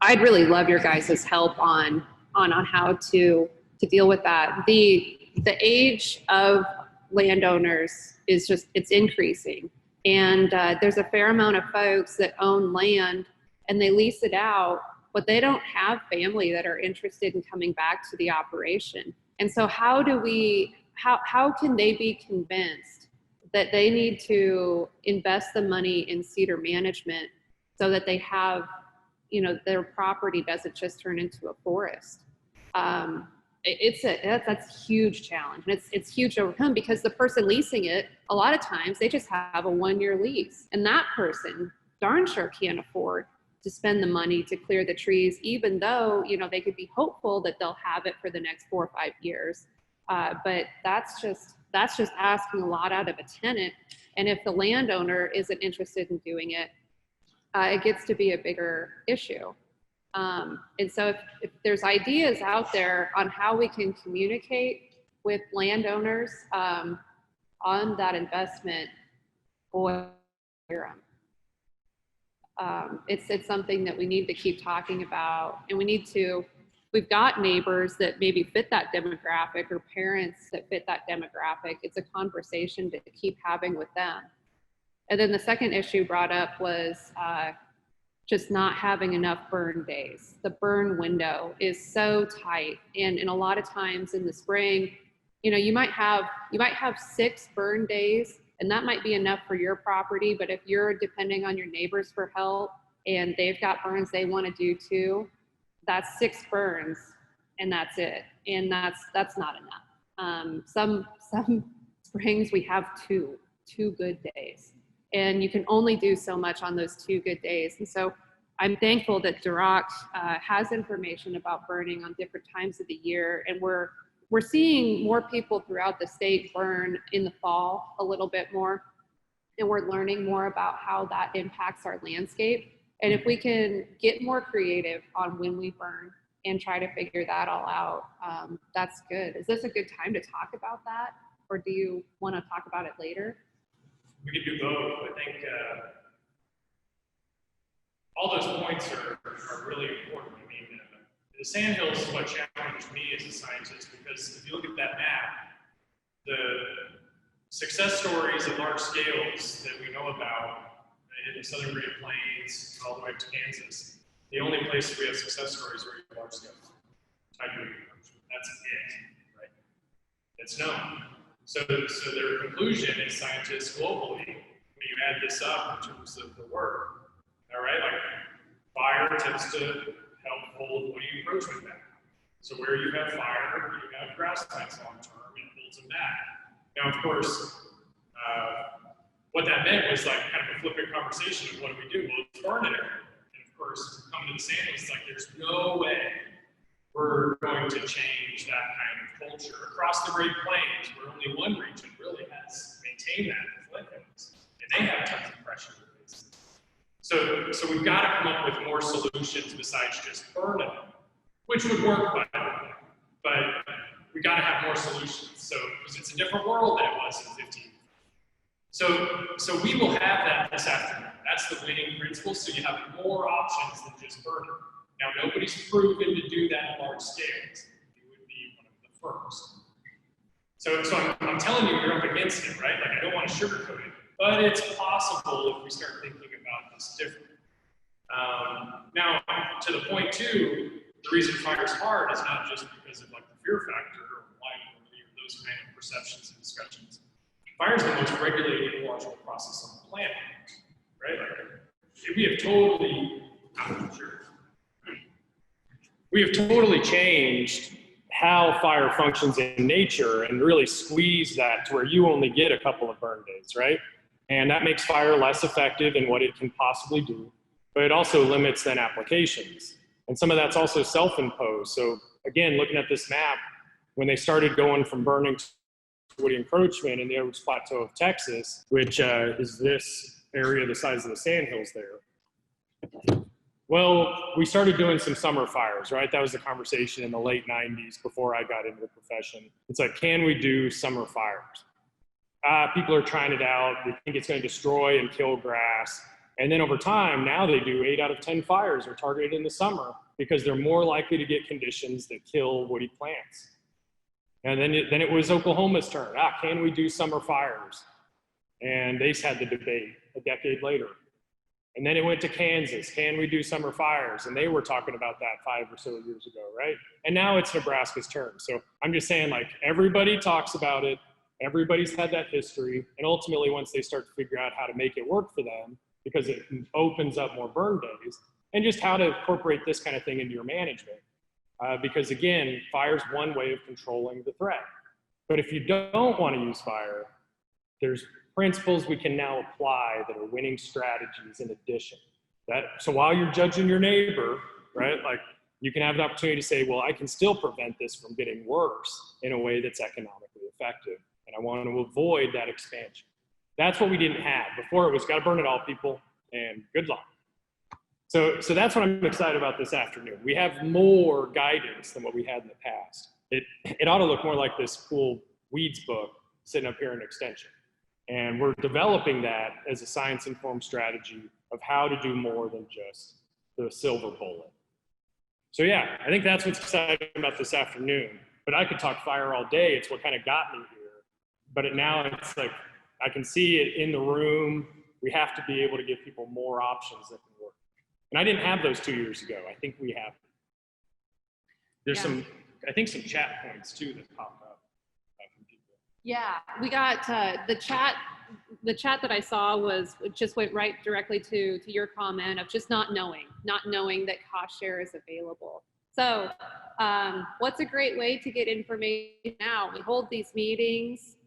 I'd really love your guys' help on how to deal with that. The age of landowners is just, it's increasing. And there's a fair amount of folks that own land and they lease it out, but they don't have family that are interested in coming back to the operation. And so how can they be convinced that they need to invest the money in cedar management so that they have, you know, their property doesn't just turn into a forest? That's a huge challenge. And it's huge to overcome because the person leasing it, a lot of times they just have a 1-year lease, and that person darn sure can't afford to spend the money to clear the trees, even though, you know, they could be hopeful that they'll have it for the next 4 or 5 years. But that's just asking a lot out of a tenant. And if the landowner isn't interested in doing it, it gets to be a bigger issue. And so if there's ideas out there on how we can communicate with landowners on that investment, boy, it's something that we need to keep talking about. And we've got neighbors that maybe fit that demographic or parents that fit that demographic. It's a conversation to keep having with them. And then the second issue brought up was just not having enough burn days. The burn window is so tight. And a lot of times in the spring, you know, you might have 6 burn days, and that might be enough for your property. But if you're depending on your neighbors for help and they've got burns they want to do too, that's 6 burns and that's it. And that's not enough. Some springs we have two good days. And you can only do so much on those 2 good days. And so I'm thankful that Dirac has information about burning on different times of the year. And we're seeing more people throughout the state burn in the fall a little bit more. And we're learning more about how that impacts our landscape. And if we can get more creative on when we burn and try to figure that all out, that's good. Is this a good time to talk about that? Or do you want to talk about it later? We could do both. I think all those points are really important. I mean, the Sandhills is what challenged me as a scientist, because if you look at that map, the success stories at large scales that we know about in the Southern Great Plains all the way to Kansas, the only place we have success stories are at large scale. That's it, right? It's known. So their conclusion is scientists globally, when you add this up in terms of the work, all right, like fire tends to help hold encroachment back. So where you have fire, you have grasslands long term, it holds them back. Now, of course, what that meant was like kind of a flippant conversation of what do we do? Well, it's burn it. And of course, coming to the Sandhills, it's like there's no way we're going to change that kind of culture. Across the Great Plains, where only one region really has maintained that, the Flint Hills, and they have tons of pressure. So we've got to come up with more solutions besides just burning, which would work, by the way. But we got to have more solutions. So because it's a different world than it was in 15. So we will have that this afternoon. That's the winning principle. So you have more options than just burning. Now, nobody's proven to do that at large scales. You would be one of the first. So I'm telling you, you're up against it, right? Like, I don't want to sugarcoat it, but it's possible if we start thinking about this differently. Now, to the point too, the reason fire is hard is not just because of like the fear factor or liability or those kind of perceptions and discussions. Fire is the most regulated ecological process on the planet, right? Like, we have totally, I'm not sure. we have totally changed how fire functions in nature and really squeezed that to where you only get a couple of burn days, right? And that makes fire less effective in what it can possibly do, but it also limits then applications. And some of that's also self-imposed. So again, looking at this map, when they started going from burning to woody encroachment in the Edwards Plateau of Texas, which is this area the size of the Sandhills there. Well, we started doing some summer fires, right? That was the conversation in the late 90s before I got into the profession. It's like, can we do summer fires? People are trying it out. They think it's going to destroy and kill grass. And then over time, now they do 8 out of 10 fires are targeted in the summer because they're more likely to get conditions that kill woody plants. And then it was Oklahoma's turn. Can we do summer fires? And they had the debate a decade later. And then it went to Kansas. Can we do summer fires? And they were talking about that 5 or so years ago, right? And now it's Nebraska's turn. So I'm just saying, like, everybody talks about it. Everybody's had that history. And ultimately, once they start to figure out how to make it work for them, because it opens up more burn days, and just how to incorporate this kind of thing into your management. Because again, fire's one way of controlling the threat. But if you don't want to use fire, there's principles we can now apply that are winning strategies in addition. So while you're judging your neighbor, right, like you can have the opportunity to say, well, I can still prevent this from getting worse in a way that's economically effective. And I want to avoid that expansion. That's what we didn't have. Before it was got to burn it all, people, and good luck. So that's what I'm excited about this afternoon. We have more guidance than what we had in the past. It ought to look more like this cool weeds book sitting up here in extension. And we're developing that as a science-informed strategy of how to do more than just the silver bullet. So yeah, I think that's what's exciting about this afternoon. But I could talk fire all day. It's what kind of got me here. But now it's like, I can see it in the room. We have to be able to give people more options that can work. And I didn't have those 2 years ago. I think we have. There's some chat points too that popped up from people. Yeah, we got the chat that I saw just went right directly to your comment of just not knowing that cost share is available. So what's a great way to get information out? We hold these meetings.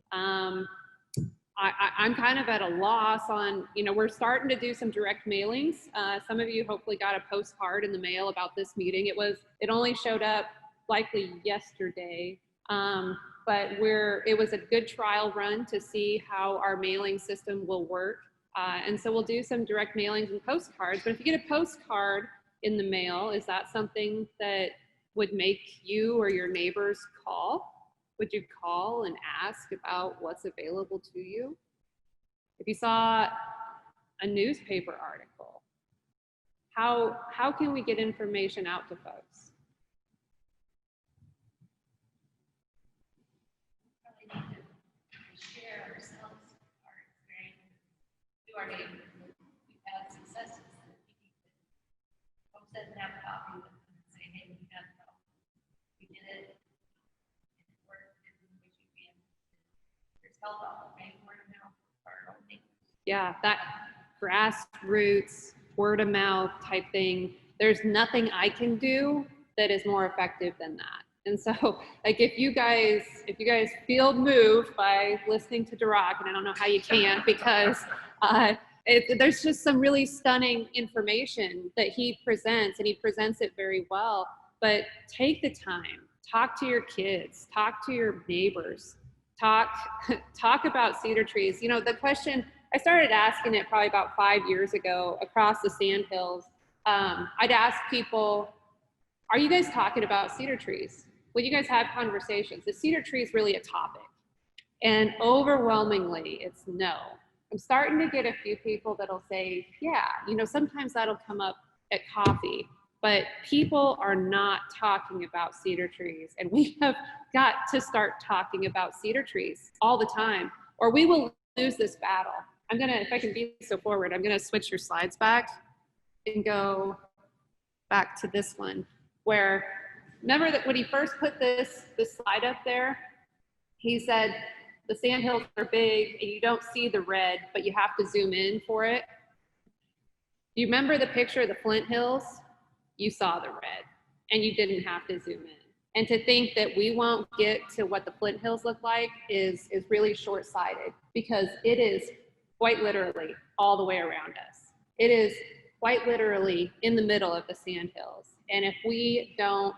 I'm kind of at a loss on, we're starting to do some direct mailings. Some of you hopefully got a postcard in the mail about this meeting. It only showed up likely yesterday, but it was a good trial run to see how our mailing system will work. And so we'll do some direct mailings and postcards, but if you get a postcard in the mail, is that something that would make you or your neighbors call? Would you call and ask about what's available to you? If you saw a newspaper article, how can we get information out to folks? Probably need to share ourselves, our experience, to our neighborhood. We've had successes that folks that have coffee with them and say, hey, we had a problem. We did it. Yeah, that grassroots, word of mouth type thing. There's nothing I can do that is more effective than that. And so, like, if you guys feel moved by listening to Dirac, and I don't know how you can, because there's just some really stunning information that he presents, and he presents it very well. But take the time, talk to your kids, talk to your neighbors. Talk about cedar trees. The question, I started asking it probably about 5 years ago across the Sandhills. I'd ask people, are you guys talking about cedar trees? Would you guys have conversations? Is cedar trees really a topic? And overwhelmingly, it's no. I'm starting to get a few people that'll say, yeah, sometimes that'll come up at coffee. But people are not talking about cedar trees, and we have got to start talking about cedar trees all the time, or we will lose this battle. If I can be so forward, I'm gonna switch your slides back and go back to this one, where, remember that when he first put this slide up there, he said, the sandhills are big and you don't see the red, but you have to zoom in for it. Do you remember the picture of the Flint Hills? You saw the red. and you didn't have to zoom in. And to think that we won't get to what the Flint Hills look like is really short-sighted, because it is quite literally all the way around us. It is quite literally in the middle of the Sandhills. And if we don't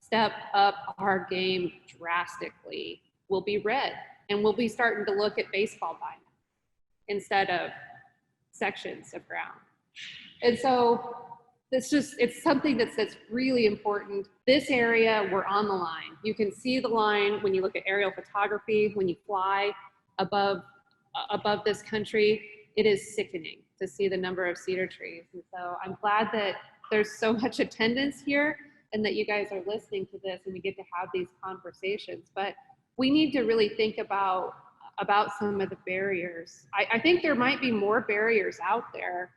step up our game drastically, we'll be red, and we'll be starting to look at baseball diamonds instead of sections of ground. And so it's something that's really important. This area, we're on the line. You can see the line when you look at aerial photography, when you fly above this country. It is sickening to see the number of cedar trees. And so I'm glad that there's so much attendance here and that you guys are listening to this and we get to have these conversations. But we need to really think about some of the barriers. I think there might be more barriers out there.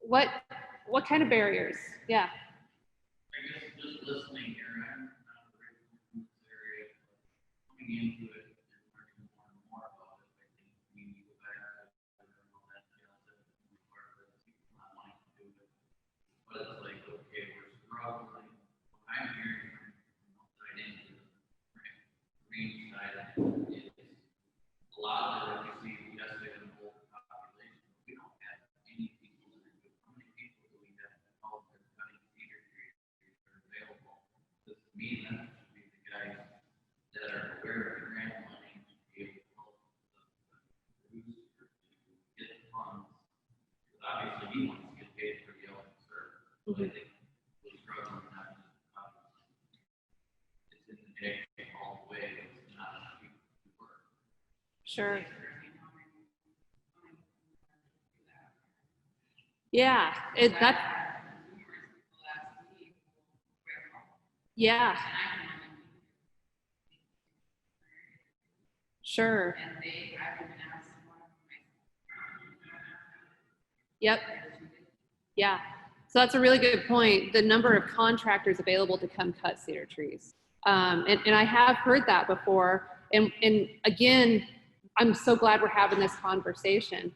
What kind of barriers? Yeah. I guess just listening here, I'm not very familiar with this area, but coming into it and learning more and more about it, I think we need to go back to all that jazz that we part of it, people not wanting to do it. But it's like, okay, we're struggling. What I'm hearing from outside into the range side is a lot of it, like you see, yes, they have an older population, but we don't have any people that are good. How many people do we have out there cutting cedar trees that are available? To me, that should be the guys that are aware of the grant money to be able to help the producer to get the funds. Because obviously he wants to get paid for the yellow service. So I think we're struggling not to, it's in the egg all the way. It's not people who work. Sure. Yeah, yeah. Sure. Yep. Yeah. So that's a really good point. The number of contractors available to come cut cedar trees. And I have heard that before. And again, I'm so glad we're having this conversation.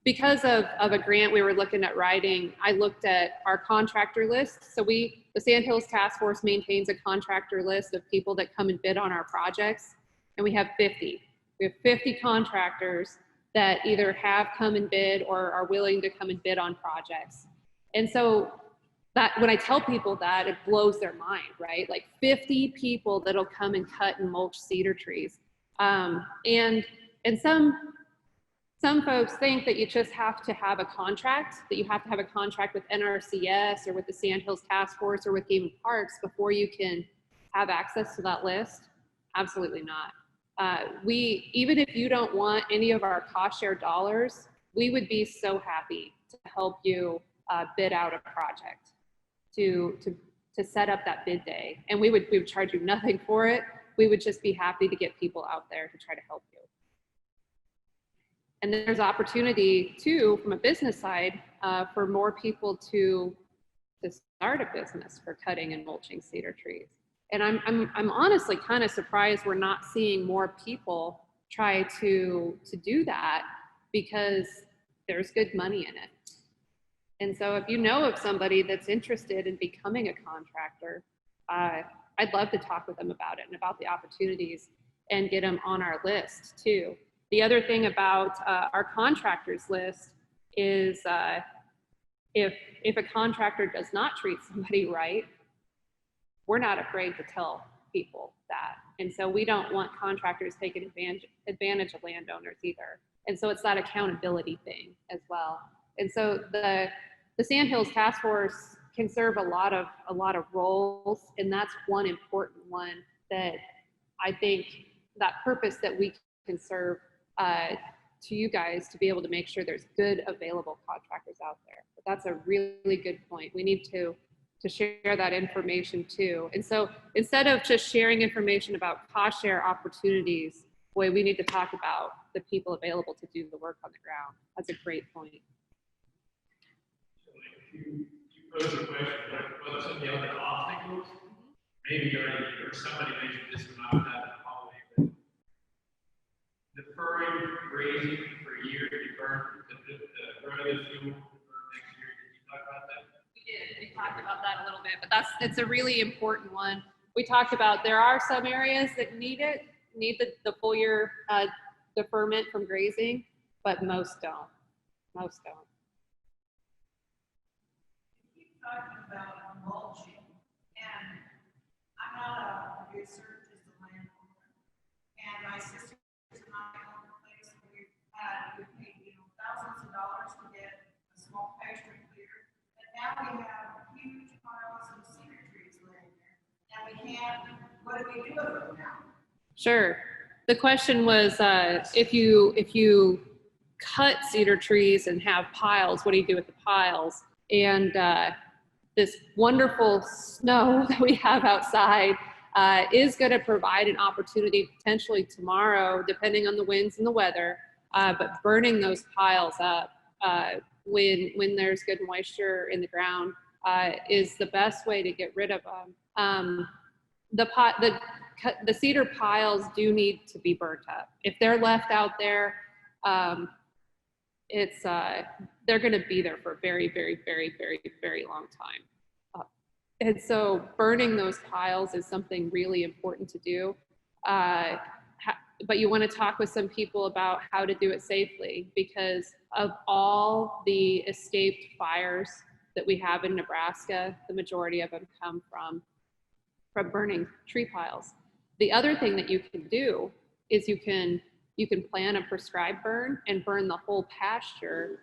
Because of a grant we were looking at writing, I looked at our contractor list. So the Sandhills Task Force maintains a contractor list of people that come and bid on our projects. And we have 50. We have 50 contractors that either have come and bid or are willing to come and bid on projects. And so that when I tell people that, it blows their mind, right? Like 50 people that'll come and cut and mulch cedar trees. And some folks think that you just have to have a contract, that you have to have a contract with NRCS or with the Sandhills Task Force or with Game and Parks before you can have access to that list. Absolutely not. Even if you don't want any of our cost share dollars, we would be so happy to help you bid out a project, to set up that bid day. And we would charge you nothing for it. We would just be happy to get people out there to try to help you. And there's opportunity too, from a business side, for more people to start a business for cutting and mulching cedar trees. And I'm honestly kind of surprised we're not seeing more people try to do that, because there's good money in it. And so if you know of somebody that's interested in becoming a contractor, I'd love to talk with them about it and about the opportunities and get them on our list too. The other thing about our contractors list is if a contractor does not treat somebody right, we're not afraid to tell people that. And so we don't want contractors taking advantage of landowners either. And so it's that accountability thing as well. And so the Sandhills Task Force can serve a lot of roles, and that's one important one that I think that purpose that we can serve to you guys, to be able to make sure there's good available contractors out there. But that's a really good point. We need to share that information too. And so instead of just sharing information about cost share opportunities, boy, we need to talk about the people available to do the work on the ground. That's a great point. So if you pose a question, what some of the other obstacles, maybe or somebody mentioned this when I was out in the hallway, but deferring grazing for a year to burn the burn this fuel for next year to talked about that a little bit, but it's a really important one. We talked about there are some areas that need the full year deferment from grazing, but most don't. Most don't. You keep talking about mulching, and I'm not a producer, just a landowner. And my sisters and I own a place where we paid, thousands of dollars to get a small pasture clear. And now we have huge piles of cedar trees laying there. And we can't, what do we do with them now? Sure. The question was, if you cut cedar trees and have piles, what do you do with the piles? And this wonderful snow that we have outside is going to provide an opportunity potentially tomorrow, depending on the winds and the weather, but burning those piles up when there's good moisture in the ground is the best way to get rid of them. The cedar piles do need to be burnt up. If they're left out there, they're going to be there for a very, very, very, very, very long time. And so burning those piles is something really important to do. But you want to talk with some people about how to do it safely, because of all the escaped fires that we have in Nebraska, the majority of them come from burning tree piles. The other thing that you can do is you can plan a prescribed burn and burn the whole pasture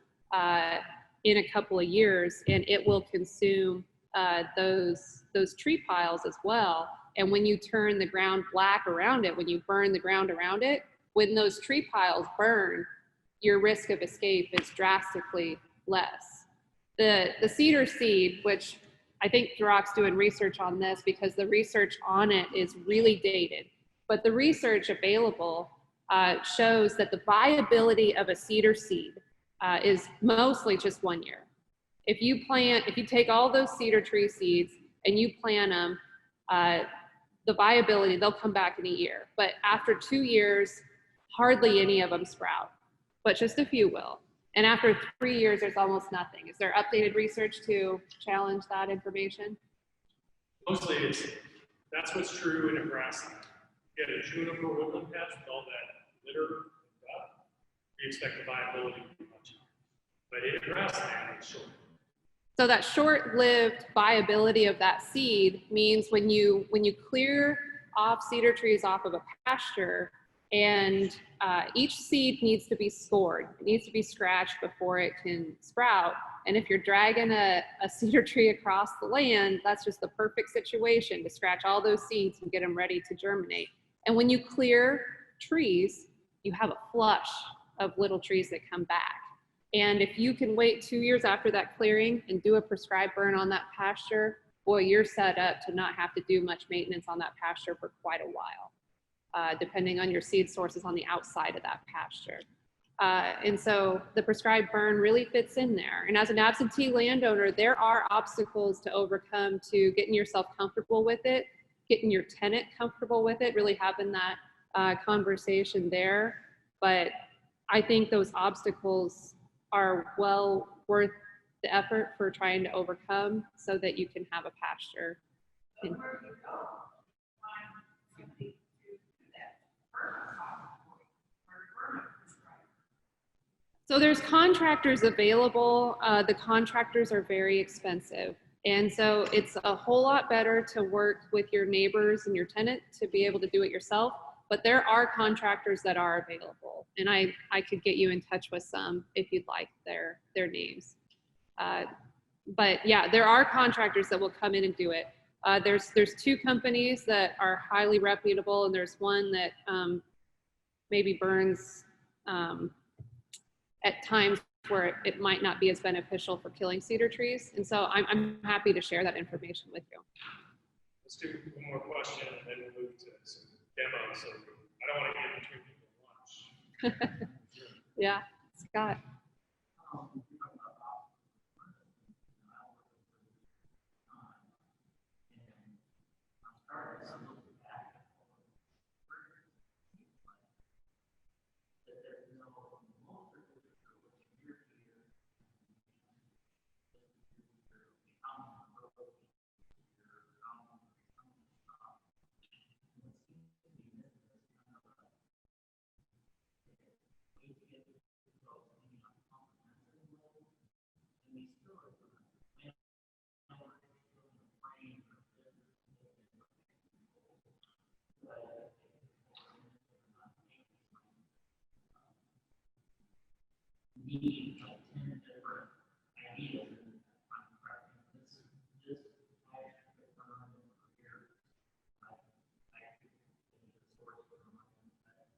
in a couple of years, and it will consume those tree piles as well. And when you turn the ground black around it, when you burn the ground around it, when those tree piles burn, your risk of escape is drastically less. The cedar seed, which I think Dirac's doing research on this because the research on it is really dated, but the research available shows that the viability of a cedar seed is mostly just 1 year. If you take all those cedar tree seeds and you plant them, the viability, they'll come back in a year. But after 2 years, hardly any of them sprout, but just a few will. And after 3 years, there's almost nothing. Is there updated research to challenge that information? Mostly that's what's true in a grassland. You get a juniper woodland patch with all that litter and stuff, we expect the viability to be much higher. But in a grassland, it's short. So that short-lived viability of that seed means when you clear off cedar trees off of a pasture, and each seed needs to be scored. It needs to be scratched before it can sprout. And if you're dragging a cedar tree across the land, that's just the perfect situation to scratch all those seeds and get them ready to germinate. And when you clear trees, you have a flush of little trees that come back. And if you can wait 2 years after that clearing and do a prescribed burn on that pasture, boy, you're set up to not have to do much maintenance on that pasture for quite a while, depending on your seed sources on the outside of that pasture. And so the prescribed burn really fits in there. And as an absentee landowner, there are obstacles to overcome to getting yourself comfortable with it, getting your tenant comfortable with it, really having that conversation there. But I think those obstacles are well worth the effort for trying to overcome so that you can have a pasture. But where do you go? Find somebody to do that. So there's contractors available. The contractors are very expensive. And so it's a whole lot better to work with your neighbors and your tenant to be able to do it yourself. But there are contractors that are available, and I could get you in touch with some if you'd like their names. But yeah, there are contractors that will come in and do it. There's two companies that are highly reputable, and there's one that maybe burns at times where it might not be as beneficial for killing cedar trees. And so I'm happy to share that information with you. Let's do one more question and then we'll move to some demos. So I don't want to get between people lunch. Yeah, Scott. need like 10 different ideas in on prepping. This is just I have to learn over here. I have to get the source from my own side.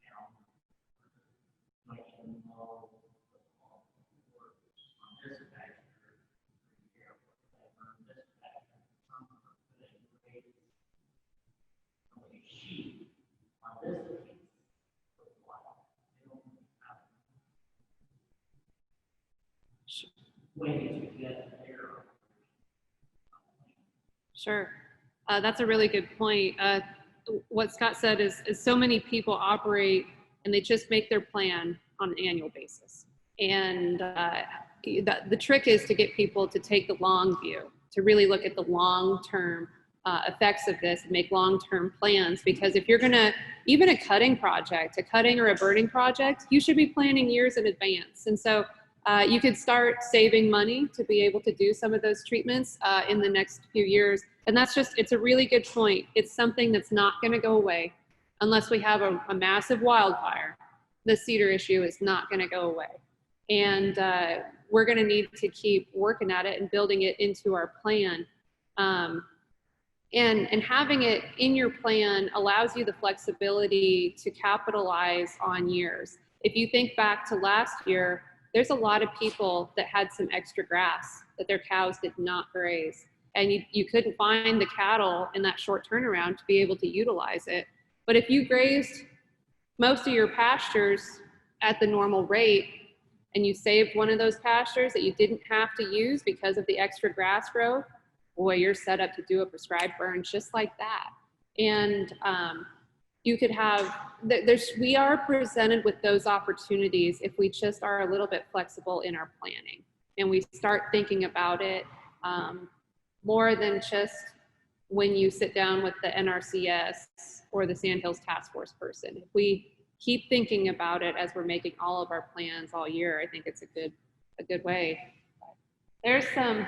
Now, I can know all the work on this factor. Here, I learned this factor. Some of it is only sheet on this piece. Way to get there. Sure. That's a really good point. What Scott said is so many people operate and they just make their plan on an annual basis. And the trick is to get people to take the long view, to really look at the long-term effects of this and make long-term plans. Because if you're gonna, even a cutting project, a cutting or a burning project, you should be planning years in advance. And so you could start saving money to be able to do some of those treatments in the next few years. And that's just, it's a really good point. It's something that's not gonna go away unless we have a massive wildfire. The cedar issue is not gonna go away. And we're gonna need to keep working at it and building it into our plan. And having it in your plan allows you the flexibility to capitalize on years. If you think back to last year, there's a lot of people that had some extra grass that their cows did not graze. And you couldn't find the cattle in that short turnaround to be able to utilize it. But if you grazed most of your pastures at the normal rate and you saved one of those pastures that you didn't have to use because of the extra grass growth, boy, you're set up to do a prescribed burn just like that. And you could have, we are presented with those opportunities if we just are a little bit flexible in our planning and we start thinking about it more than just when you sit down with the NRCS or the Sandhills Task Force person. If we keep thinking about it as we're making all of our plans all year, I think it's a good way. There's some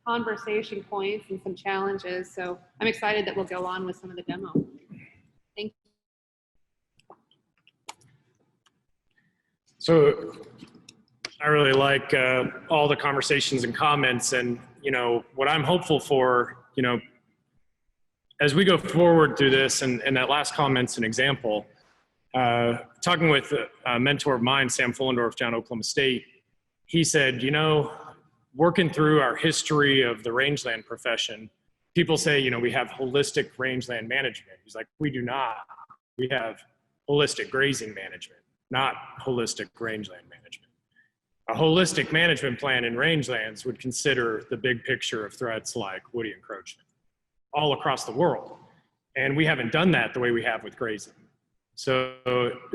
conversation points and some challenges, so I'm excited that we'll go on with some of the demo. Thank you. So I really like all the conversations and comments, and what I'm hopeful for, as we go forward through this, and that last comment's an example. Talking with a mentor of mine, Sam Fullendorf down Oklahoma State, he said, working through our history of the rangeland profession, people say, we have holistic rangeland management. He's like, we do not. We have holistic grazing management, not holistic rangeland management. A holistic management plan in rangelands would consider the big picture of threats like woody encroachment all across the world. And we haven't done that the way we have with grazing. So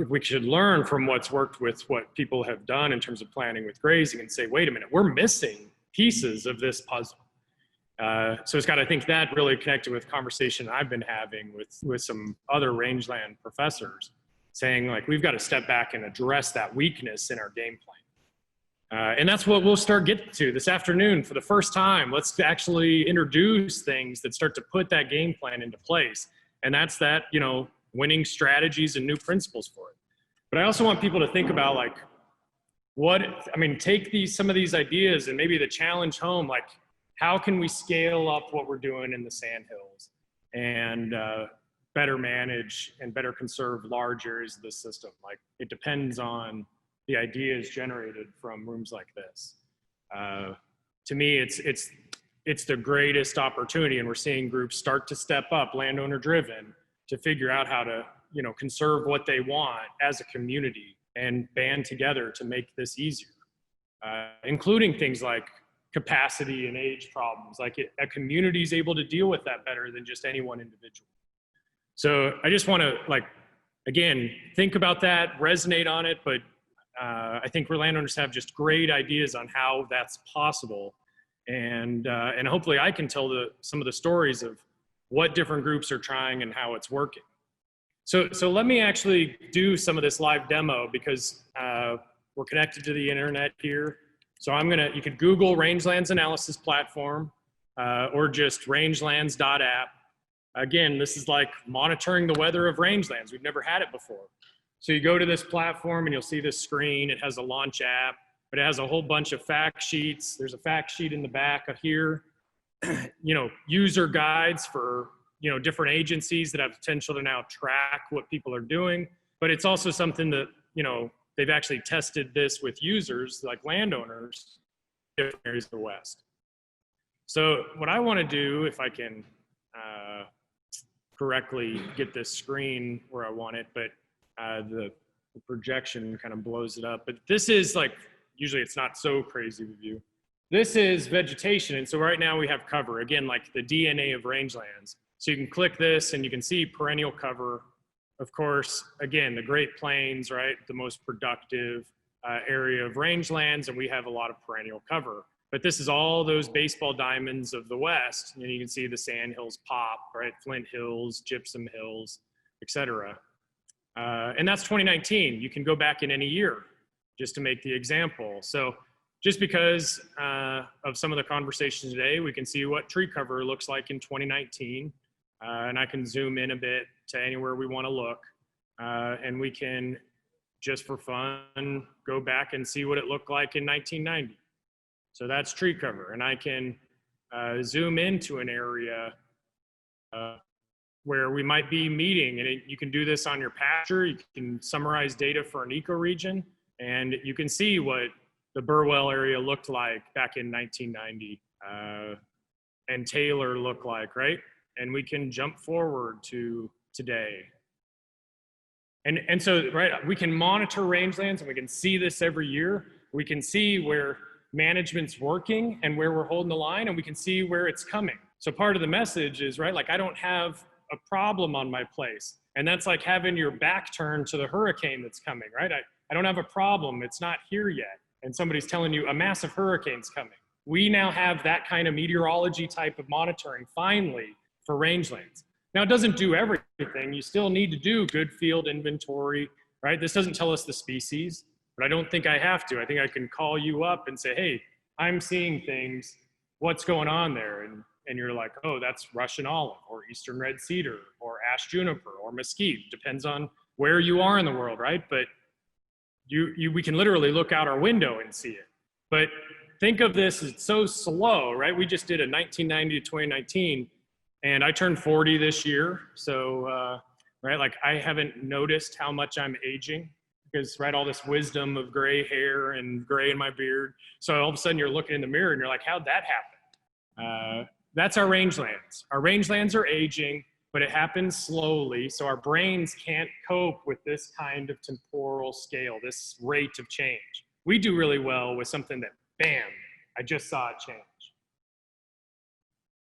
we should learn from what's worked with what people have done in terms of planning with grazing and say, wait a minute, we're missing pieces of this puzzle. So Scott, I think that really connected with conversation I've been having with some other rangeland professors saying like, we've got to step back and address that weakness in our game plan. And that's what we'll start getting to this afternoon for the first time. Let's actually introduce things that start to put that game plan into place. And that's that, winning strategies and new principles for it. But I also want people to think about like, take some of these ideas and maybe the challenge home, like how can we scale up what we're doing in the Sandhills and better manage and better conserve large areas of the system? Like it depends on the ideas generated from rooms like this. To me, it's the greatest opportunity, and we're seeing groups start to step up, landowner driven, to figure out how to, conserve what they want as a community and band together to make this easier, including things like capacity and age problems. Like a community is able to deal with that better than just any one individual. So I just want to again, think about that, resonate on it, but I think landowners have just great ideas on how that's possible. And hopefully I can tell some of the stories of what different groups are trying and how it's working. So let me actually do some of this live demo because we're connected to the internet here. So you could Google Rangelands Analysis Platform or just rangelands.app. Again, this is like monitoring the weather of rangelands. We've never had it before. So you go to this platform and you'll see this screen. It has a launch app, but it has a whole bunch of fact sheets. There's a fact sheet in the back of here, user guides for, different agencies that have potential to now track what people are doing. But it's also something that, they've actually tested this with users like landowners in different areas of the West. So what I want to do, if I can correctly get this screen where I want it, but the projection kind of blows it up. But this is like, usually it's not so crazy of a view. This is vegetation. And so right now we have cover, again, like the DNA of rangelands. So you can click this and you can see perennial cover. Of course, again, the Great Plains, right? The most productive area of rangelands, and we have a lot of perennial cover. But this is all those baseball diamonds of the West. And you can see the Sandhills pop, right? Flint Hills, Gypsum Hills, et cetera. And that's 2019. You can go back in any year just to make the example. So just because of some of the conversations today, we can see what tree cover looks like in 2019. And I can zoom in a bit to anywhere we want to look. And we can, just for fun, go back and see what it looked like in 1990. So that's tree cover. And I can zoom into an area where we might be meeting. And you can do this on your pasture. You can summarize data for an ecoregion. And you can see what the Burwell area looked like back in 1990 and Taylor looked like, right? And we can jump forward to today. And so, right, we can monitor rangelands and we can see this every year. We can see where management's working and where we're holding the line, and we can see where it's coming. So part of the message is, right, like I don't have a problem on my place. And that's like having your back turned to the hurricane that's coming, right? I don't have a problem, it's not here yet. And somebody's telling you a massive hurricane's coming. We now have that kind of meteorology type of monitoring, finally, for rangelands. Now, it doesn't do everything. You still need to do good field inventory, right? This doesn't tell us the species, but I don't think I have to. I think I can call you up and say, hey, I'm seeing things. What's going on there? And you're like, oh, that's Russian olive or Eastern Red Cedar or ash juniper or mesquite. Depends on where you are in the world, right? But we can literally look out our window and see it. But think of this as so slow, right? We just did a 1990 to 2019, and I turned 40 this year. So, right, like I haven't noticed how much I'm aging because, right, all this wisdom of gray hair and gray in my beard. So all of a sudden you're looking in the mirror and you're like, how'd that happen? That's our rangelands. Our rangelands are aging, but it happens slowly. So our brains can't cope with this kind of temporal scale, this rate of change. We do really well with something that, bam, I just saw it change.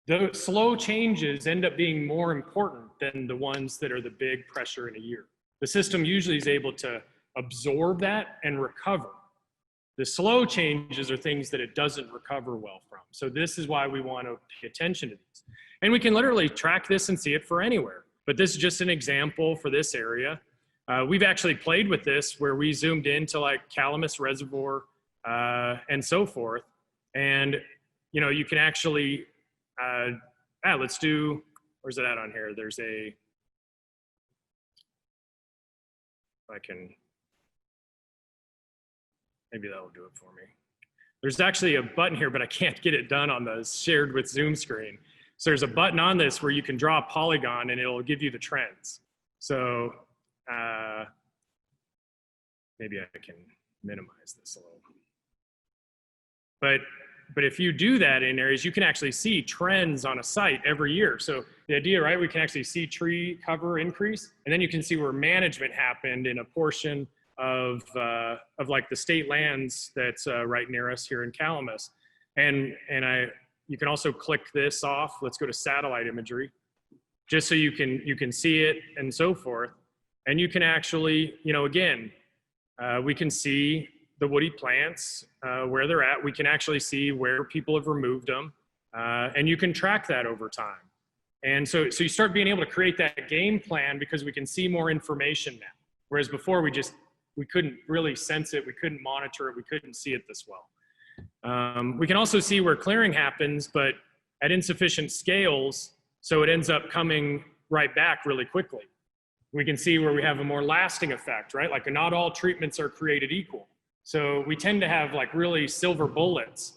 The slow changes end up being more important than the ones that are the big pressure in a year. The system usually is able to absorb that and recover. The slow changes are things that it doesn't recover well from. So this is why we want to pay attention to these. And we can literally track this and see it for anywhere. But this is just an example for this area. We've actually played with this where we zoomed into like Calamus Reservoir and so forth. And, you can actually, let's do, where's it at on here? There's a, maybe that'll do it for me. There's actually a button here, but I can't get it done on the shared with Zoom screen. So there's a button on this where you can draw a polygon and it'll give you the trends. So maybe I can minimize this a little. But if you do that in areas, you can actually see trends on a site every year. So the idea, right, we can actually see tree cover increase, and then you can see where management happened in a portion of like the state lands that's right near us here in Calamus. And you can also click this off. Let's go to satellite imagery, just so you can see it and so forth. And you can actually, again, we can see the woody plants, where they're at. We can actually see where people have removed them, and you can track that over time. And so you start being able to create that game plan because we can see more information now. Whereas before we couldn't really sense it, we couldn't monitor it, we couldn't see it this well. We can also see where clearing happens, but at insufficient scales, so it ends up coming right back really quickly. we can see where we have a more lasting effect, right? Like not all treatments are created equal. So we tend to have like really silver bullets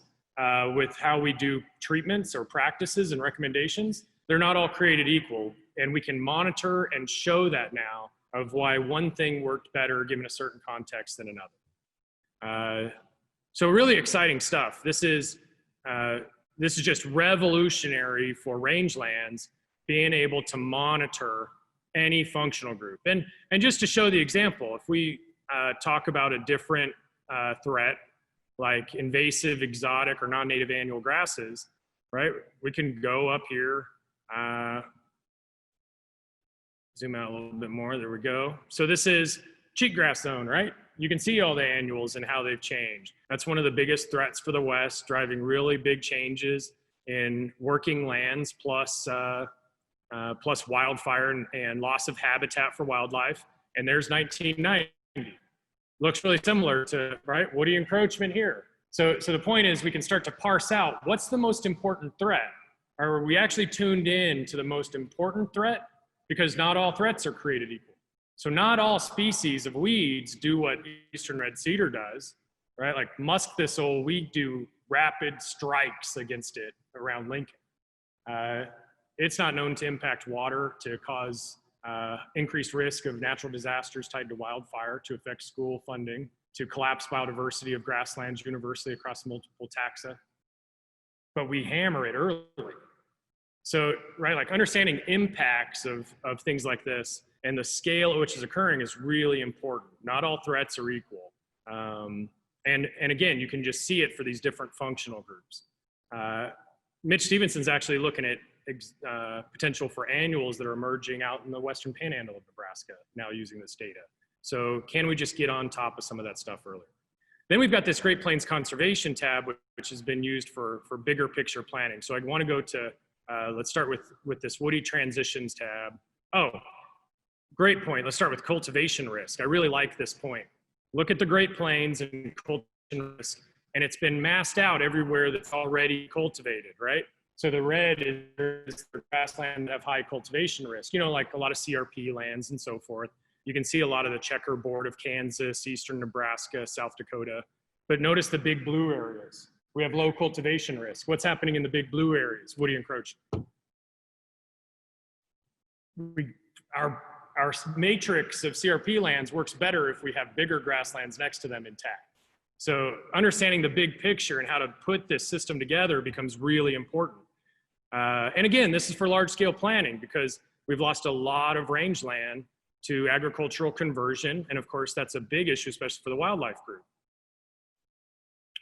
with how we do treatments or practices and recommendations. They're not all created equal, and we can monitor and show that now of why one thing worked better given a certain context than another. So really exciting stuff. This is just revolutionary for rangelands, being able to monitor any functional group. And just to show the example, if we talk about a different threat, like invasive, exotic, or non-native annual grasses, right? We can go up here, zoom out a little bit more, there we go. So this is cheatgrass zone, right? You can see all the annuals and how they've changed. That's one of the biggest threats for the West, driving really big changes in working lands, plus wildfire and loss of habitat for wildlife. And there's 1990. Looks really similar to, right, woody encroachment here. So the point is we can start to parse out what's the most important threat. Are we actually tuned in to the most important threat? Because not all threats are created equal. So not all species of weeds do what Eastern Red Cedar does, right? Like musk thistle, we do rapid strikes against it around Lincoln. It's not known to impact water, to cause increased risk of natural disasters tied to wildfire, to affect school funding, to collapse biodiversity of grasslands universally across multiple taxa. But we hammer it early. So, right, like understanding impacts of things like this and the scale at which is occurring is really important. Not all threats are equal. And again, you can just see it for these different functional groups. Mitch Stevenson's actually looking at potential for annuals that are emerging out in the western panhandle of Nebraska now using this data. So can we just get on top of some of that stuff earlier? Then we've got this Great Plains Conservation tab, which has been used for bigger picture planning. So I want to go to, let's start with this woody transitions tab. Oh, great point. Let's start with cultivation risk. I really like this point. Look at the Great Plains and cultivation risk, and it's been masked out everywhere that's already cultivated, right? So the red is the grassland that have high cultivation risk, you know, like a lot of CRP lands and so forth. You can see a lot of the checkerboard of Kansas, Eastern Nebraska, South Dakota. But notice the big blue areas. We have low cultivation risk. What's happening in the big blue areas? Woody encroachment. Our matrix of CRP lands works better if we have bigger grasslands next to them intact. So understanding the big picture and how to put this system together becomes really important. And again, this is for large scale planning because we've lost a lot of rangeland to agricultural conversion. And of course, that's a big issue, especially for the wildlife group.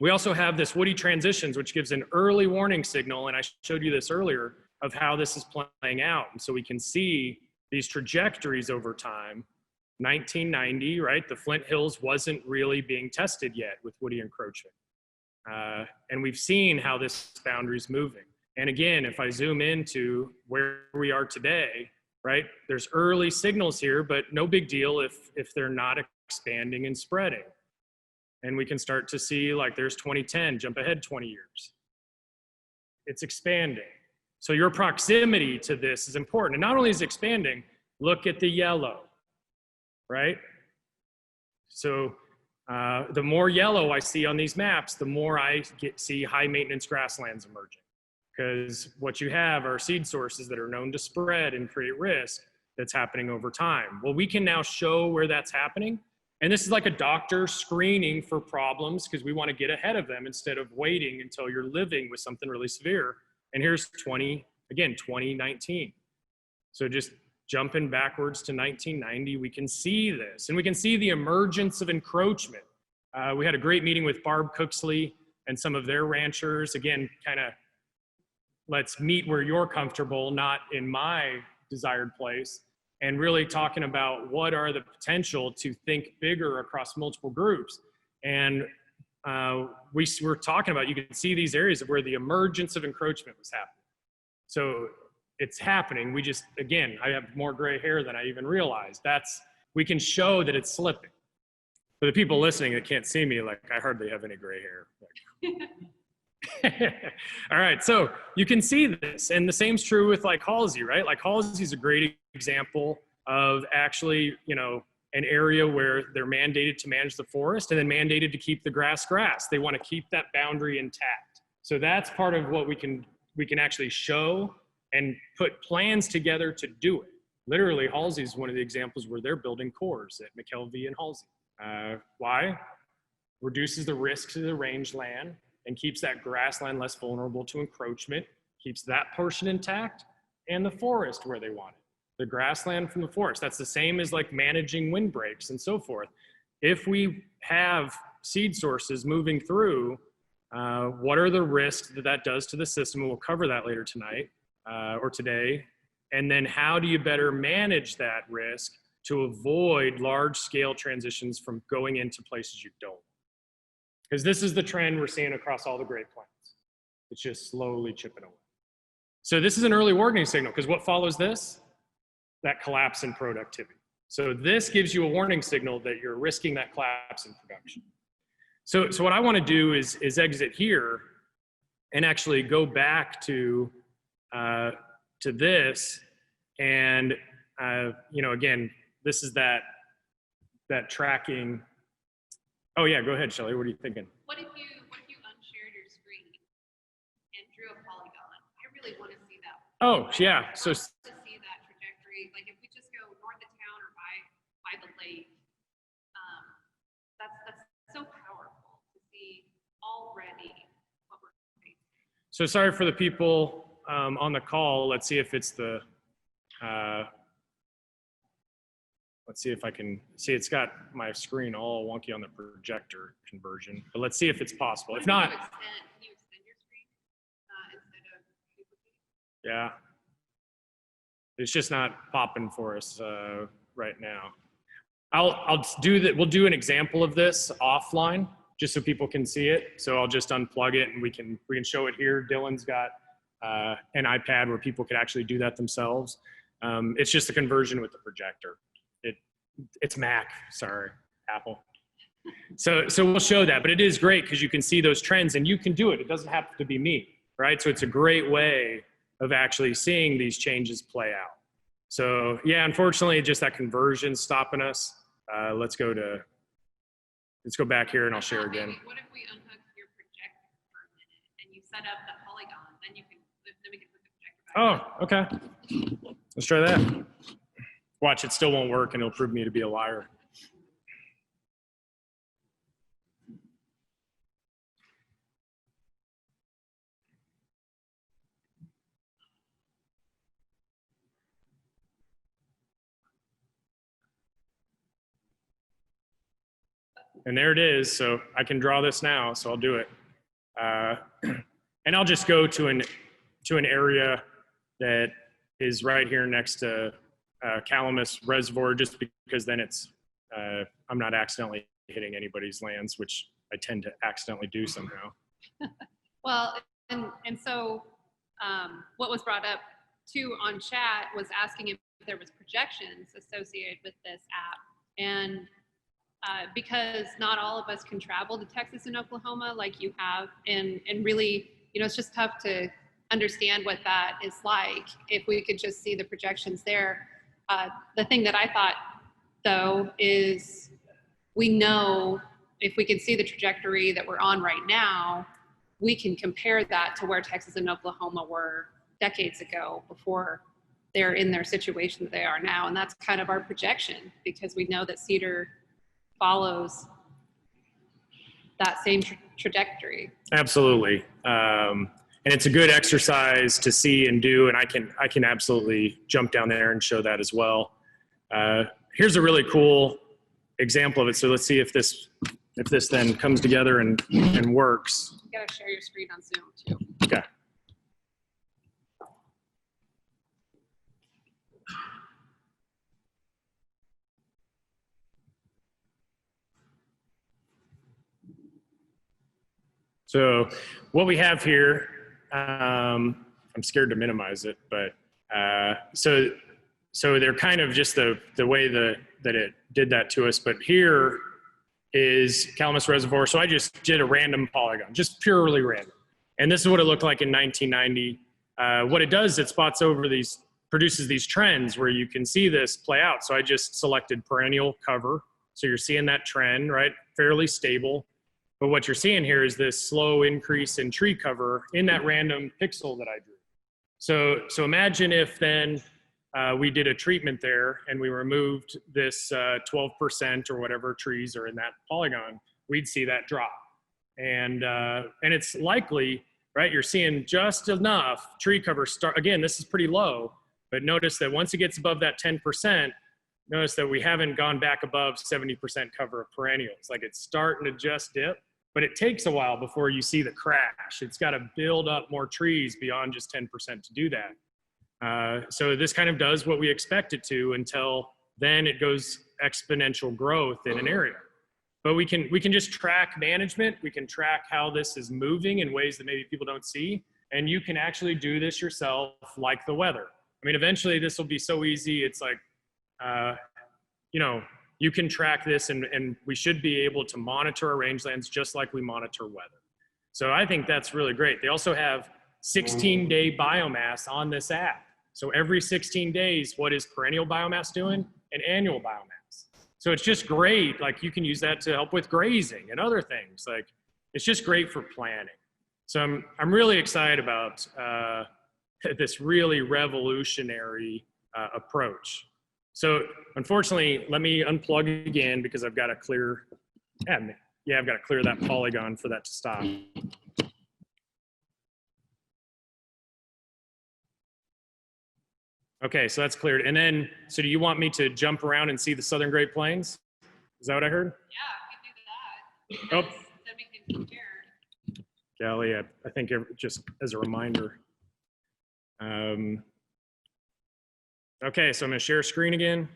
We also have this woody transitions, which gives an early warning signal. And I showed you this earlier of how this is playing out. And so we can see these trajectories over time. 1990, right? The Flint Hills wasn't really being tested yet with woody encroachment. And we've seen how this boundary is moving. And again, if I zoom into where we are today, right? There's early signals here, but no big deal if they're not expanding and spreading. And we can start to see like there's 2010, jump ahead 20 years. It's expanding. So your proximity to this is important. And not only is it expanding, look at the yellow, right? So the more yellow I see on these maps, the more I see high maintenance grasslands emerging. Because what you have are seed sources that are known to spread and create risk that's happening over time. Well, we can now show where that's happening. And this is like a doctor screening for problems because we want to get ahead of them instead of waiting until you're living with something really severe. And here's 2019. So just jumping backwards to 1990, we can see this. And we can see the emergence of encroachment. We had a great meeting with Barb Cooksley and some of their ranchers. Again, kind of let's meet where you're comfortable, not in my desired place. And really talking about what are the potential to think bigger across multiple groups. And we were talking about, you can see these areas of where the emergence of encroachment was happening. So it's happening. We just, again, I have more gray hair than I even realized. We can show that it's slipping. For the people listening that can't see me, like I hardly have any gray hair. All right, so you can see this, and the same's true with like Halsey, right? Like Halsey's a great example of actually, an area where they're mandated to manage the forest and then mandated to keep the grass. They want to keep that boundary intact. So that's part of what we can actually show and put plans together to do it. Literally, Halsey is one of the examples where they're building cores at McKelvey and Halsey. Why? Reduces the risk to the rangeland and keeps that grassland less vulnerable to encroachment, keeps that portion intact, and the forest where they want it. The grassland from the forest. That's the same as like managing windbreaks and so forth. If we have seed sources moving through, what are the risks that does to the system? And we'll cover that later tonight or today. And then how do you better manage that risk to avoid large scale transitions from going into places you don't? Because this is the trend we're seeing across all the Great Plains. It's just slowly chipping away. So this is an early warning signal, because what follows this? That collapse in productivity. So this gives you a warning signal that you're risking that collapse in production. So what I want to do is exit here and actually go back to this, and again, this is that tracking. Oh yeah, go ahead, Shelley. What are you thinking? What if you unshared your screen and drew a polygon? I really want to see that. Oh yeah, so. To see that trajectory, like if we just go north of town or by the lake, that's so powerful to see already what we're doing. So sorry for the people on the call. Let's see if it's the. Let's see if I can see. It's got my screen all wonky on the projector conversion, but let's see if it's possible. If not, can you extend your screen instead of duplicating? Yeah, it's just not popping for us right now. I'll do that. We'll do an example of this offline just so people can see it. So I'll just unplug it and we can show it here. Dylan's got an iPad where people could actually do that themselves. It's just a conversion with the projector. It's Mac, sorry, Apple. So we'll show that, but it is great because you can see those trends and you can do it. It doesn't have to be me, right? So it's a great way of actually seeing these changes play out. So yeah, unfortunately, just that conversion stopping us. Let's go back here and I'll share again. What if we unhook your projector for a minute and you set up the polygon, then we can put the projector back. Oh, okay. Let's try that. Watch, it still won't work and it'll prove me to be a liar. And there it is. So I can draw this now, so I'll do it. And I'll just go to an area that is right here next to Calamus Reservoir, just because then it's I'm not accidentally hitting anybody's lands, which I tend to accidentally do somehow. Well, and so what was brought up too on chat was asking if there was projections associated with this app, and because not all of us can travel to Texas and Oklahoma like you have, and really, it's just tough to understand what that is like if we could just see the projections there. The thing that I thought, though, is we know if we can see the trajectory that we're on right now, we can compare that to where Texas and Oklahoma were decades ago before they're in their situation that they are now. And that's kind of our projection, because we know that Cedar follows that same trajectory. Absolutely. And it's a good exercise to see and do, and I can absolutely jump down there and show that as well. Here's a really cool example of it. So let's see if this then comes together and works. You gotta share your screen on Zoom too. Okay. So what we have here, I'm scared to minimize it, but so they're kind of just the way that it did that to us. But here is Calamus Reservoir. So I just did a random polygon, just purely random. And this is what it looked like in 1990. What it does, it spots over these produces these trends where you can see this play out. So I just selected perennial cover. So you're seeing that trend, right? Fairly stable. But what you're seeing here is this slow increase in tree cover in that random pixel that I drew. So imagine if then we did a treatment there and we removed this 12% or whatever trees are in that polygon, we'd see that drop. And it's likely, right? You're seeing just enough tree cover start. Again, this is pretty low, but notice that once it gets above that 10%, notice that we haven't gone back above 70% cover of perennials. Like it's starting to just dip, but it takes a while before you see the crash. It's got to build up more trees beyond just 10% to do that. So this kind of does what we expect it to until then it goes exponential growth in an area. But we can just track management. We can track how this is moving in ways that maybe people don't see. And you can actually do this yourself like the weather. I mean, eventually this will be so easy. It's like, you know, you can track this and we should be able to monitor our rangelands just like we monitor weather. So I think that's really great. They also have 16-day biomass on this app. So every 16 days, what is perennial biomass doing? And annual biomass. So it's just great. Like you can use that to help with grazing and other things. Like it's just great for planning. So I'm really excited about this really revolutionary approach. So unfortunately, let me unplug again because I've got to clear, I've got to clear that polygon for that to stop. Okay, so that's cleared. And then, so do you want me to jump around and see the Southern Great Plains? Is that what I heard? Yeah, we can do that. Oh. Then we can compare. Kelly, I think just as a reminder. Okay, so I'm gonna share screen again.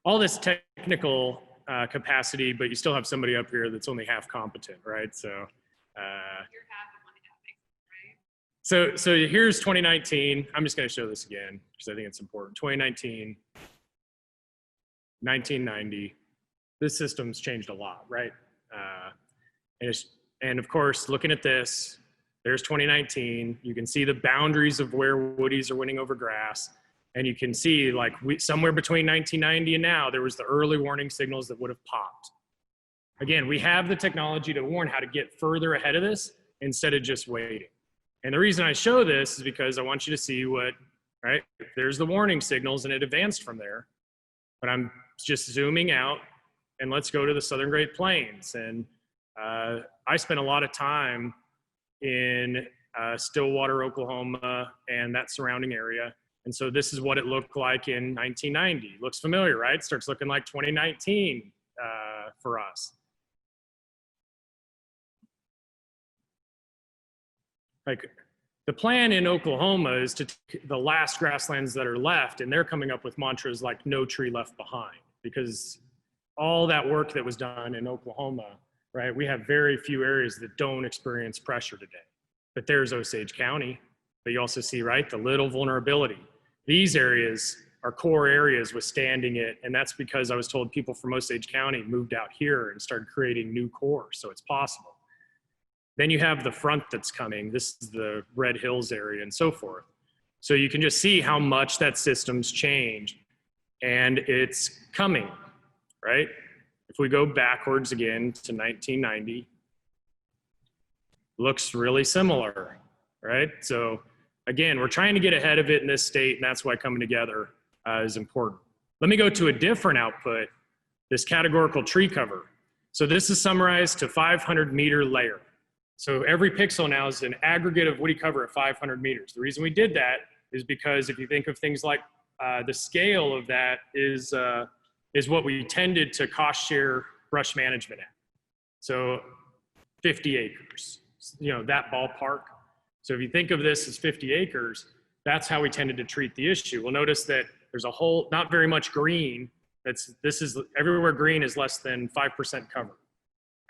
All this technical capacity, but you still have somebody up here that's only half competent, right? So. You're half and one half, right? So here's 2019. I'm just gonna show this again because I think it's important. 2019, 1990. This system's changed a lot, right? And of course, looking at this, there's 2019. You can see the boundaries of where woodies are winning over grass. And you can see like somewhere between 1990 and now, there was the early warning signals that would have popped. Again, we have the technology to warn how to get further ahead of this instead of just waiting. And the reason I show this is because I want you to see what, right? There's the warning signals and it advanced from there. But I'm just zooming out and let's go to the Southern Great Plains. And I spent a lot of time in Stillwater, Oklahoma, and that surrounding area. And so this is what it looked like in 1990. Looks familiar, right? Starts looking like 2019 for us. Like the plan in Oklahoma is to take the last grasslands that are left, and they're coming up with mantras like no tree left behind, because all that work that was done in Oklahoma, right? We have very few areas that don't experience pressure today. But there's Osage County, but you also see, right, the little vulnerability. These areas are core areas withstanding it, and that's because I was told people from Osage County moved out here and started creating new cores, so it's possible. Then you have the front that's coming. This is the Red Hills area and so forth. So you can just see how much that system's changed, and it's coming, right? If we go backwards again to 1990, looks really similar, right? So again, we're trying to get ahead of it in this state, and that's why coming together is important. Let me go to a different output, this categorical tree cover. So this is summarized to 500-meter layer. So every pixel now is an aggregate of woody cover at 500 meters. The reason we did that is because if you think of things like the scale of that is what we tended to cost share brush management at. So 50 acres, you know, that ballpark. So if you think of this as 50 acres, that's how we tended to treat the issue. We'll notice that there's a whole, not very much green. Everywhere green is less than 5% cover.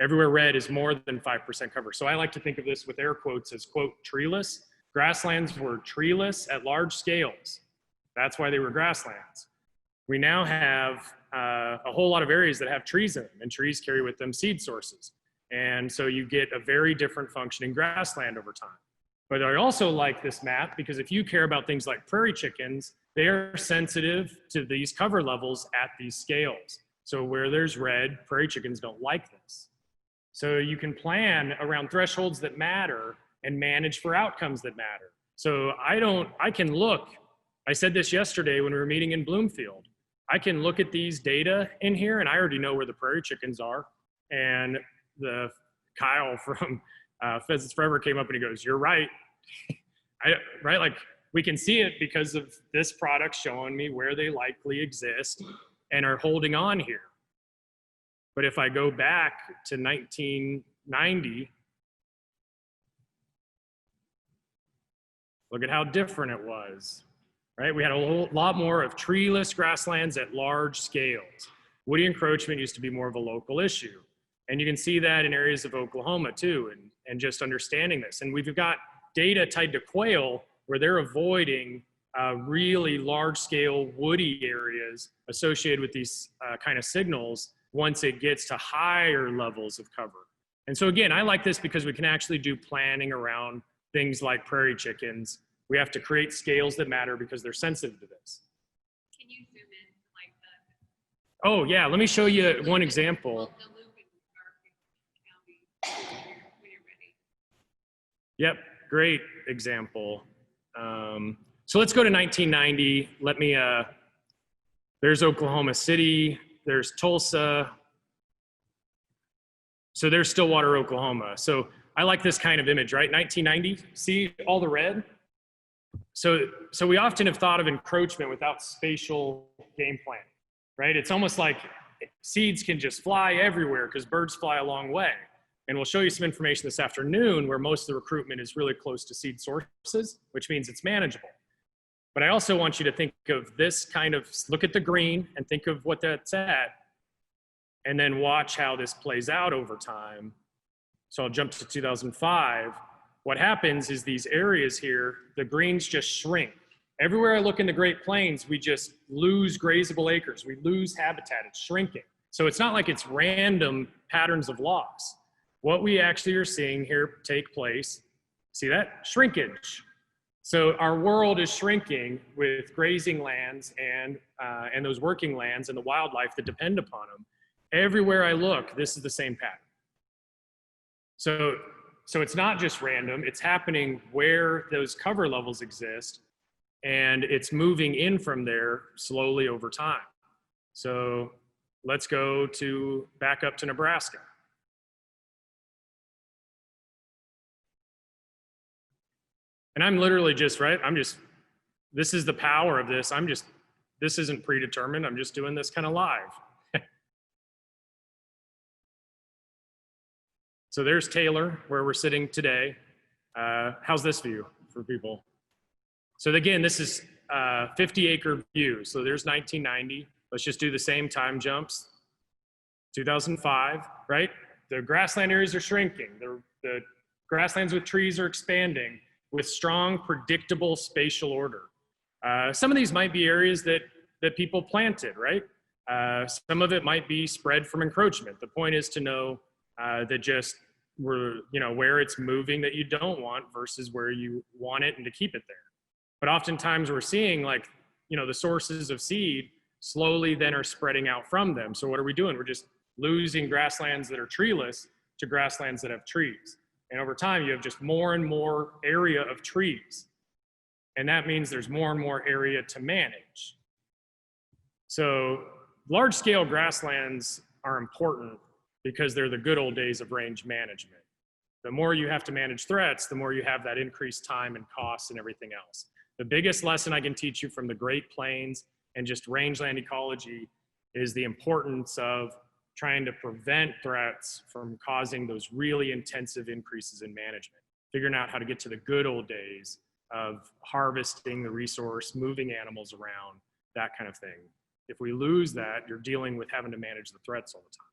Everywhere red is more than 5% cover. So I like to think of this with air quotes as, quote, treeless. Grasslands were treeless at large scales. That's why they were grasslands. We now have a whole lot of areas that have trees in them, and trees carry with them seed sources. And so you get a very different functioning grassland over time. But I also like this map because if you care about things like prairie chickens, they're sensitive to these cover levels at these scales. So where there's red, prairie chickens don't like this. So you can plan around thresholds that matter and manage for outcomes that matter. So I can look, I said this yesterday when we were meeting in Bloomfield, I can look at these data in here and I already know where the prairie chickens are. And Kyle from Pheasants Forever came up and he goes, "You're right." Right? Like we can see it because of this product showing me where they likely exist and are holding on here. But if I go back to 1990, look at how different it was, right? We had a lot more of treeless grasslands at large scales. Woody encroachment used to be more of a local issue. And you can see that in areas of Oklahoma too, and just understanding this. And we've got data tied to quail where they're avoiding really large scale woody areas associated with these kind of signals once it gets to higher levels of cover. And so again, I like this because we can actually do planning around things like prairie chickens. We have to create scales that matter because they're sensitive to this. Can you zoom in like the? Oh yeah, let me show you one example. The loop in Stark County when you're ready. Yep, great example. So let's go to 1990. Let me, there's Oklahoma City, there's Tulsa. So there's Stillwater, Oklahoma. So I like this kind of image, right? 1990, see all the red? So we often have thought of encroachment without spatial game planning, right? It's almost like seeds can just fly everywhere because birds fly a long way. And we'll show you some information this afternoon where most of the recruitment is really close to seed sources, which means it's manageable. But I also want you to think of this kind of, look at the green and think of what that's at, and then watch how this plays out over time. So I'll jump to 2005. What happens is these areas here, the greens just shrink. Everywhere I look in the Great Plains, we just lose grazable acres. We lose habitat, it's shrinking. So it's not like it's random patterns of loss. What we actually are seeing here take place, see that? Shrinkage. So our world is shrinking with grazing lands and those working lands and the wildlife that depend upon them. Everywhere I look, this is the same pattern. So it's not just random, it's happening where those cover levels exist, and it's moving in from there slowly over time. So let's go back up to Nebraska. And I'm literally just, right, this is the power of this. This isn't predetermined, I'm just doing this kind of live. So there's Taylor, where we're sitting today. How's this view for people? So again, this is 50-acre view. So there's 1990. Let's just do the same time jumps. 2005, right? The grassland areas are shrinking. The grasslands with trees are expanding with strong, predictable spatial order. Some of these might be areas that people planted, right? Some of it might be spread from encroachment. The point is to know that just where it's moving that you don't want versus where you want it and to keep it there. But oftentimes we're seeing the sources of seed slowly then are spreading out from them. So what are we doing? We're just losing grasslands that are treeless to grasslands that have trees. And over time, you have just more and more area of trees. And that means there's more and more area to manage. So large scale grasslands are important because they're the good old days of range management. The more you have to manage threats, the more you have that increased time and costs and everything else. The biggest lesson I can teach you from the Great Plains and just rangeland ecology is the importance of trying to prevent threats from causing those really intensive increases in management. Figuring out how to get to the good old days of harvesting the resource, moving animals around, that kind of thing. If we lose that, you're dealing with having to manage the threats all the time.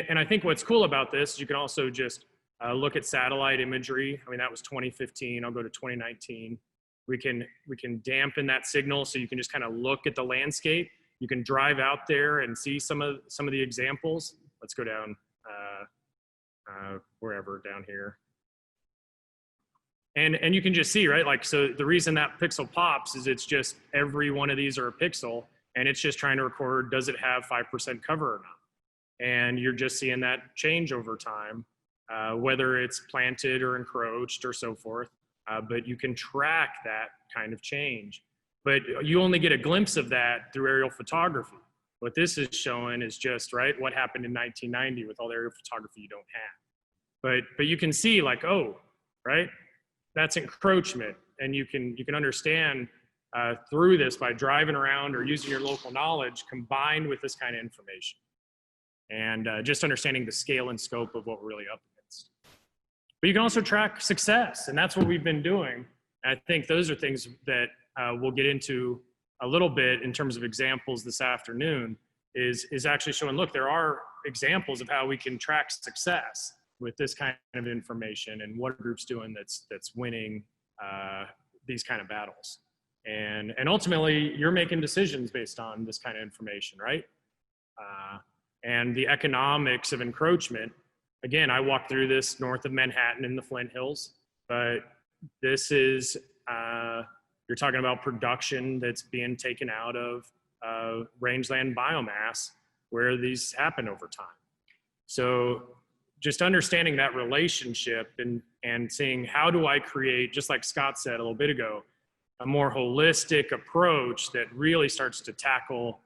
And I think what's cool about this is you can also just look at satellite imagery. I mean, that was 2015. I'll go to 2019. We can dampen that signal so you can just kind of look at the landscape. You can drive out there and see some of the examples. Let's go down wherever down here. And you can just see, right? Like, so the reason that pixel pops is it's just every one of these are a pixel, and it's just trying to record, does it have 5% cover or not? And you're just seeing that change over time, whether it's planted or encroached or so forth. But you can track that kind of change. But you only get a glimpse of that through aerial photography. What this is showing is just, right, what happened in 1990 with all the aerial photography you don't have. But you can see, like, oh, right, that's encroachment. And you can understand through this by driving around or using your local knowledge combined with this kind of information. And just understanding the scale and scope of what we're really up against. But you can also track success, and that's what we've been doing. And I think those are things that we'll get into a little bit in terms of examples this afternoon, is actually showing, look, there are examples of how we can track success with this kind of information and what a group's doing that's winning these kind of battles. And ultimately, you're making decisions based on this kind of information, right? And the economics of encroachment, again, I walked through this north of Manhattan in the Flint Hills, but this is, you're talking about production that's being taken out of rangeland biomass where these happen over time. So just understanding that relationship and seeing how do I create, just like Scott said a little bit ago, a more holistic approach that really starts to tackle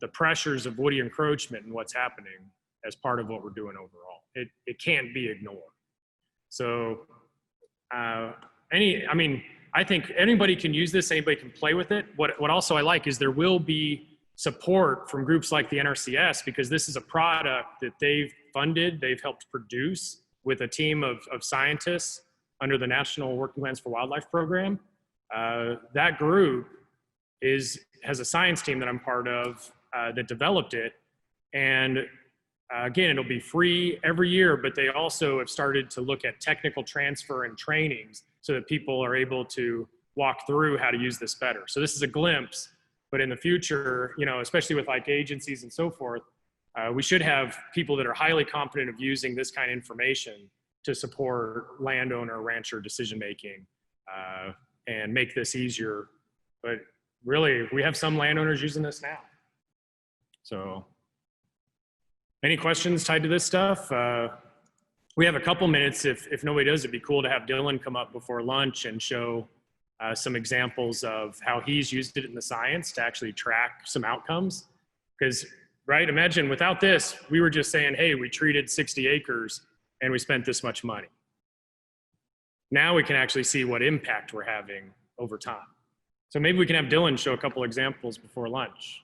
the pressures of woody encroachment and what's happening as part of what we're doing overall. It can't be ignored. So I think anybody can use this, anybody can play with it. What also I like is there will be support from groups like the NRCS, because this is a product that they've funded, they've helped produce with a team of scientists under the National Working Plans for Wildlife program. That group has a science team that I'm part of that developed it. And again, it'll be free every year, but they also have started to look at technical transfer and trainings so that people are able to walk through how to use this better. So this is a glimpse, but in the future, you know, especially with like agencies and so forth, we should have people that are highly competent of using this kind of information to support landowner, rancher decision-making and make this easier. But really, we have some landowners using this now. So any questions tied to this stuff? We have a couple minutes. If nobody does, it'd be cool to have Dylan come up before lunch and show some examples of how he's used it in the science to actually track some outcomes. Because, right, imagine without this, we were just saying, hey, we treated 60 acres and we spent this much money. Now we can actually see what impact we're having over time. So maybe we can have Dylan show a couple examples before lunch.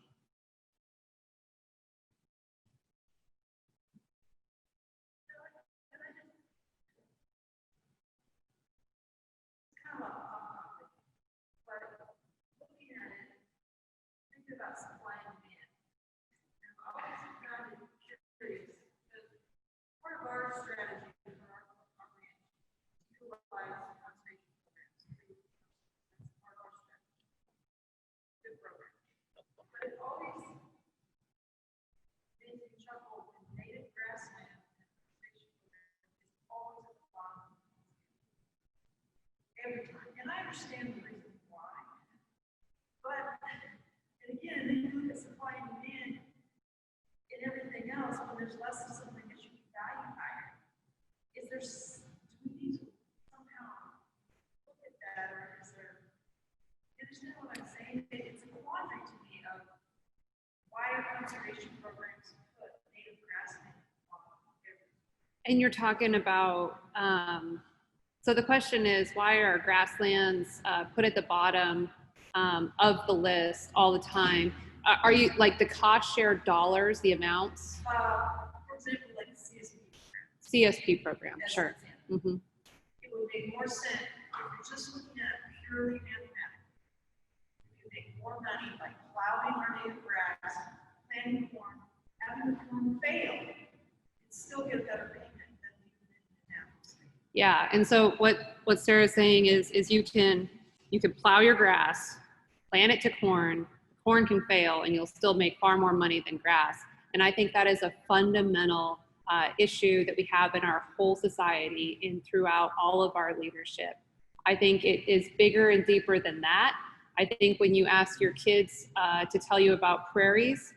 Every time, and I understand the reason why, but, and again, then you look at supply and demand and everything else, when there's less of something that you can value higher, do we need to somehow look at that, or is there, you understand what I'm saying? It's a quandary to me of why are conservation programs put native grassland on everything? And you're talking about, so the question is, why are grasslands put at the bottom of the list all the time? Are you like the cost share dollars, the amounts? For example, like the CSP program. CSP program, As an sure. example. Mm-hmm. It would make more sense if you're just looking at purely mathematics. We make more money by plowing our native grass, planting corn, having the corn fail, and still get better payment than leaving it in the natural state. Yeah, and so what Sarah's saying is you can plow your grass, plant it to corn can fail, and you'll still make far more money than grass. And I think that is a fundamental issue that we have in our whole society and throughout all of our leadership. I think it is bigger and deeper than that. I think when you ask your kids to tell you about prairies,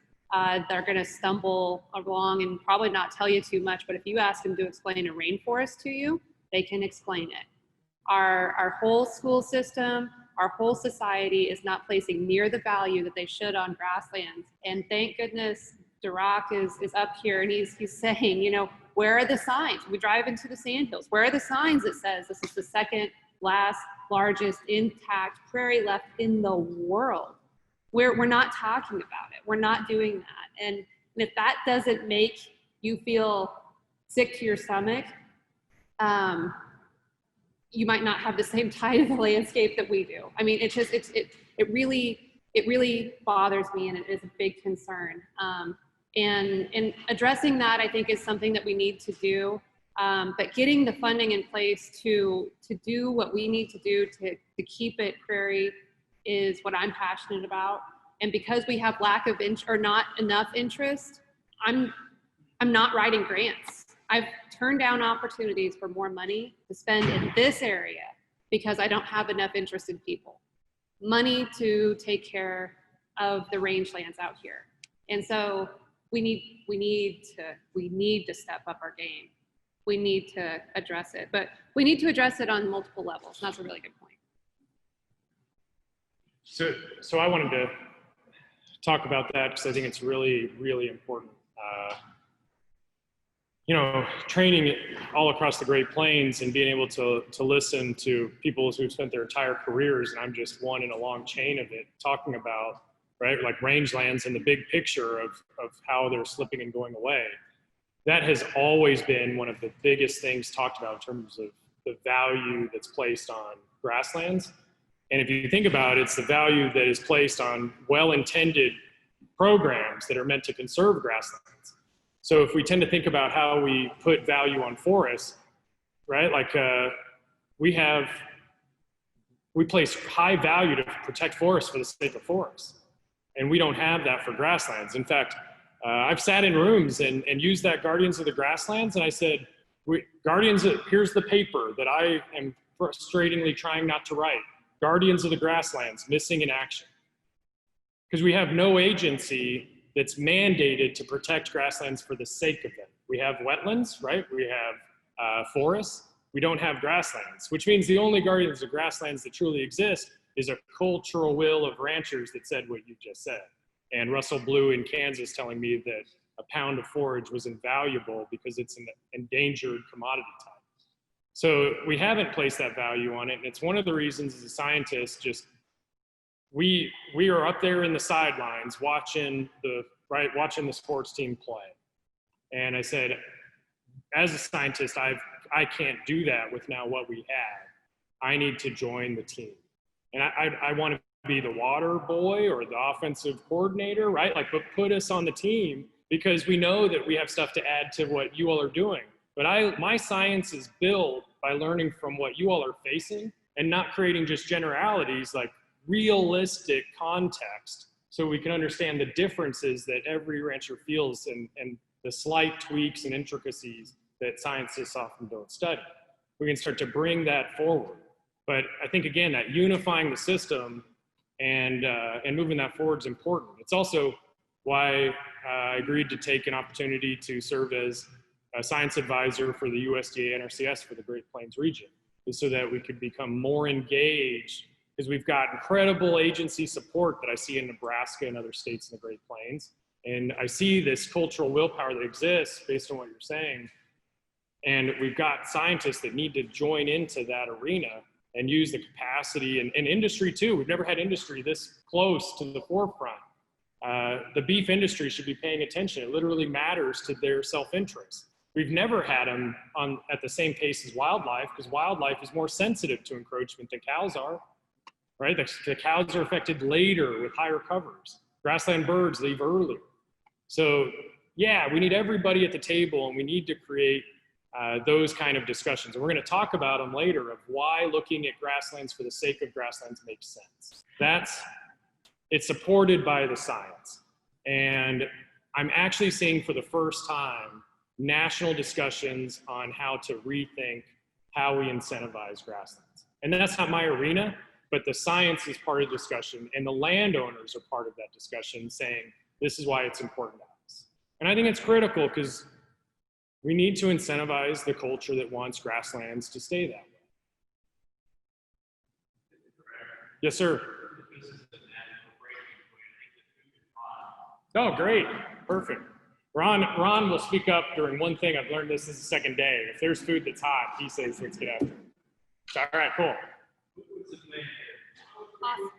they're going to stumble along and probably not tell you too much, but if you ask them to explain a rainforest to you, they can explain it. Our whole school system, our whole society is not placing near the value that they should on grasslands. And thank goodness Dirac is up here and he's saying, you know, where are the signs? We drive into the Sandhills. Where are the signs that says this is the second largest intact prairie left in the world? We're not talking about it. We're not doing that. And if that doesn't make you feel sick to your stomach, you might not have the same tide of the landscape that we do. I mean, it really bothers me, and it is a big concern. And addressing that, I think, is something that we need to do. But getting the funding in place to do what we need to do to keep it prairie is what I'm passionate about. And because we have lack of or not enough interest, I'm not writing grants. I've turned down opportunities for more money to spend in this area because I don't have enough interest in people. Money to take care of the rangelands out here. And so we need to step up our game. We need to address it, but we need to address it on multiple levels. And that's a really good point. So I wanted to talk about that because I think it's really, really important. You know, training all across the Great Plains and being able to listen to people who've spent their entire careers, and I'm just one in a long chain of it, talking about, right, like rangelands and the big picture of how they're slipping and going away. That has always been one of the biggest things talked about in terms of the value that's placed on grasslands. And if you think about it, it's the value that is placed on well-intended programs that are meant to conserve grasslands. So if we tend to think about how we put value on forests, right? Like we place high value to protect forests for the sake of forests. And we don't have that for grasslands. In fact, I've sat in rooms and used that Guardians of the Grasslands, and I said, here's the paper that I am frustratingly trying not to write. Guardians of the Grasslands, missing in action. Because we have no agency that's mandated to protect grasslands for the sake of them. We have wetlands, right? We have forests. We don't have grasslands, which means the only Guardians of Grasslands that truly exist is a cultural will of ranchers that said what you just said. And Russell Blue in Kansas telling me that a pound of forage was invaluable because it's an endangered commodity type. So we haven't placed that value on it. And it's one of the reasons as a scientist, just we are up there in the sidelines watching the sports team play. And I said, as a scientist, I can't do that with now what we have. I need to join the team. And I want to be the water boy or the offensive coordinator, right? Like, but put us on the team because we know that we have stuff to add to what you all are doing. But my science is built by learning from what you all are facing and not creating just generalities, like realistic context, so we can understand the differences that every rancher feels and the slight tweaks and intricacies that scientists often don't study. We can start to bring that forward. But I think, again, that unifying the system and moving that forward is important. It's also why I agreed to take an opportunity to serve as a science advisor for the USDA NRCS for the Great Plains region, is so that we could become more engaged, because we've got incredible agency support that I see in Nebraska and other states in the Great Plains. And I see this cultural willpower that exists based on what you're saying. And we've got scientists that need to join into that arena and use the capacity and industry too. We've never had industry this close to the forefront. The beef industry should be paying attention. It literally matters to their self-interest. We've never had them at the same pace as wildlife, because wildlife is more sensitive to encroachment than cows are, right? The cows are affected later with higher covers. Grassland birds leave earlier. So yeah, we need everybody at the table, and we need to create those kind of discussions. And we're going to talk about them later, of why looking at grasslands for the sake of grasslands makes sense. It's supported by the science. And I'm actually seeing for the first time national discussions on how to rethink how we incentivize grasslands. And that's not my arena, but the science is part of the discussion, and the landowners are part of that discussion, saying this is why it's important to us. And I think it's critical because we need to incentivize the culture that wants grasslands to stay that way. Yes, sir. Oh, great. Perfect. Ron will speak up during one thing. I've learned this is the second day. If there's food that's hot, he says, let's get after it. All right, cool. Awesome.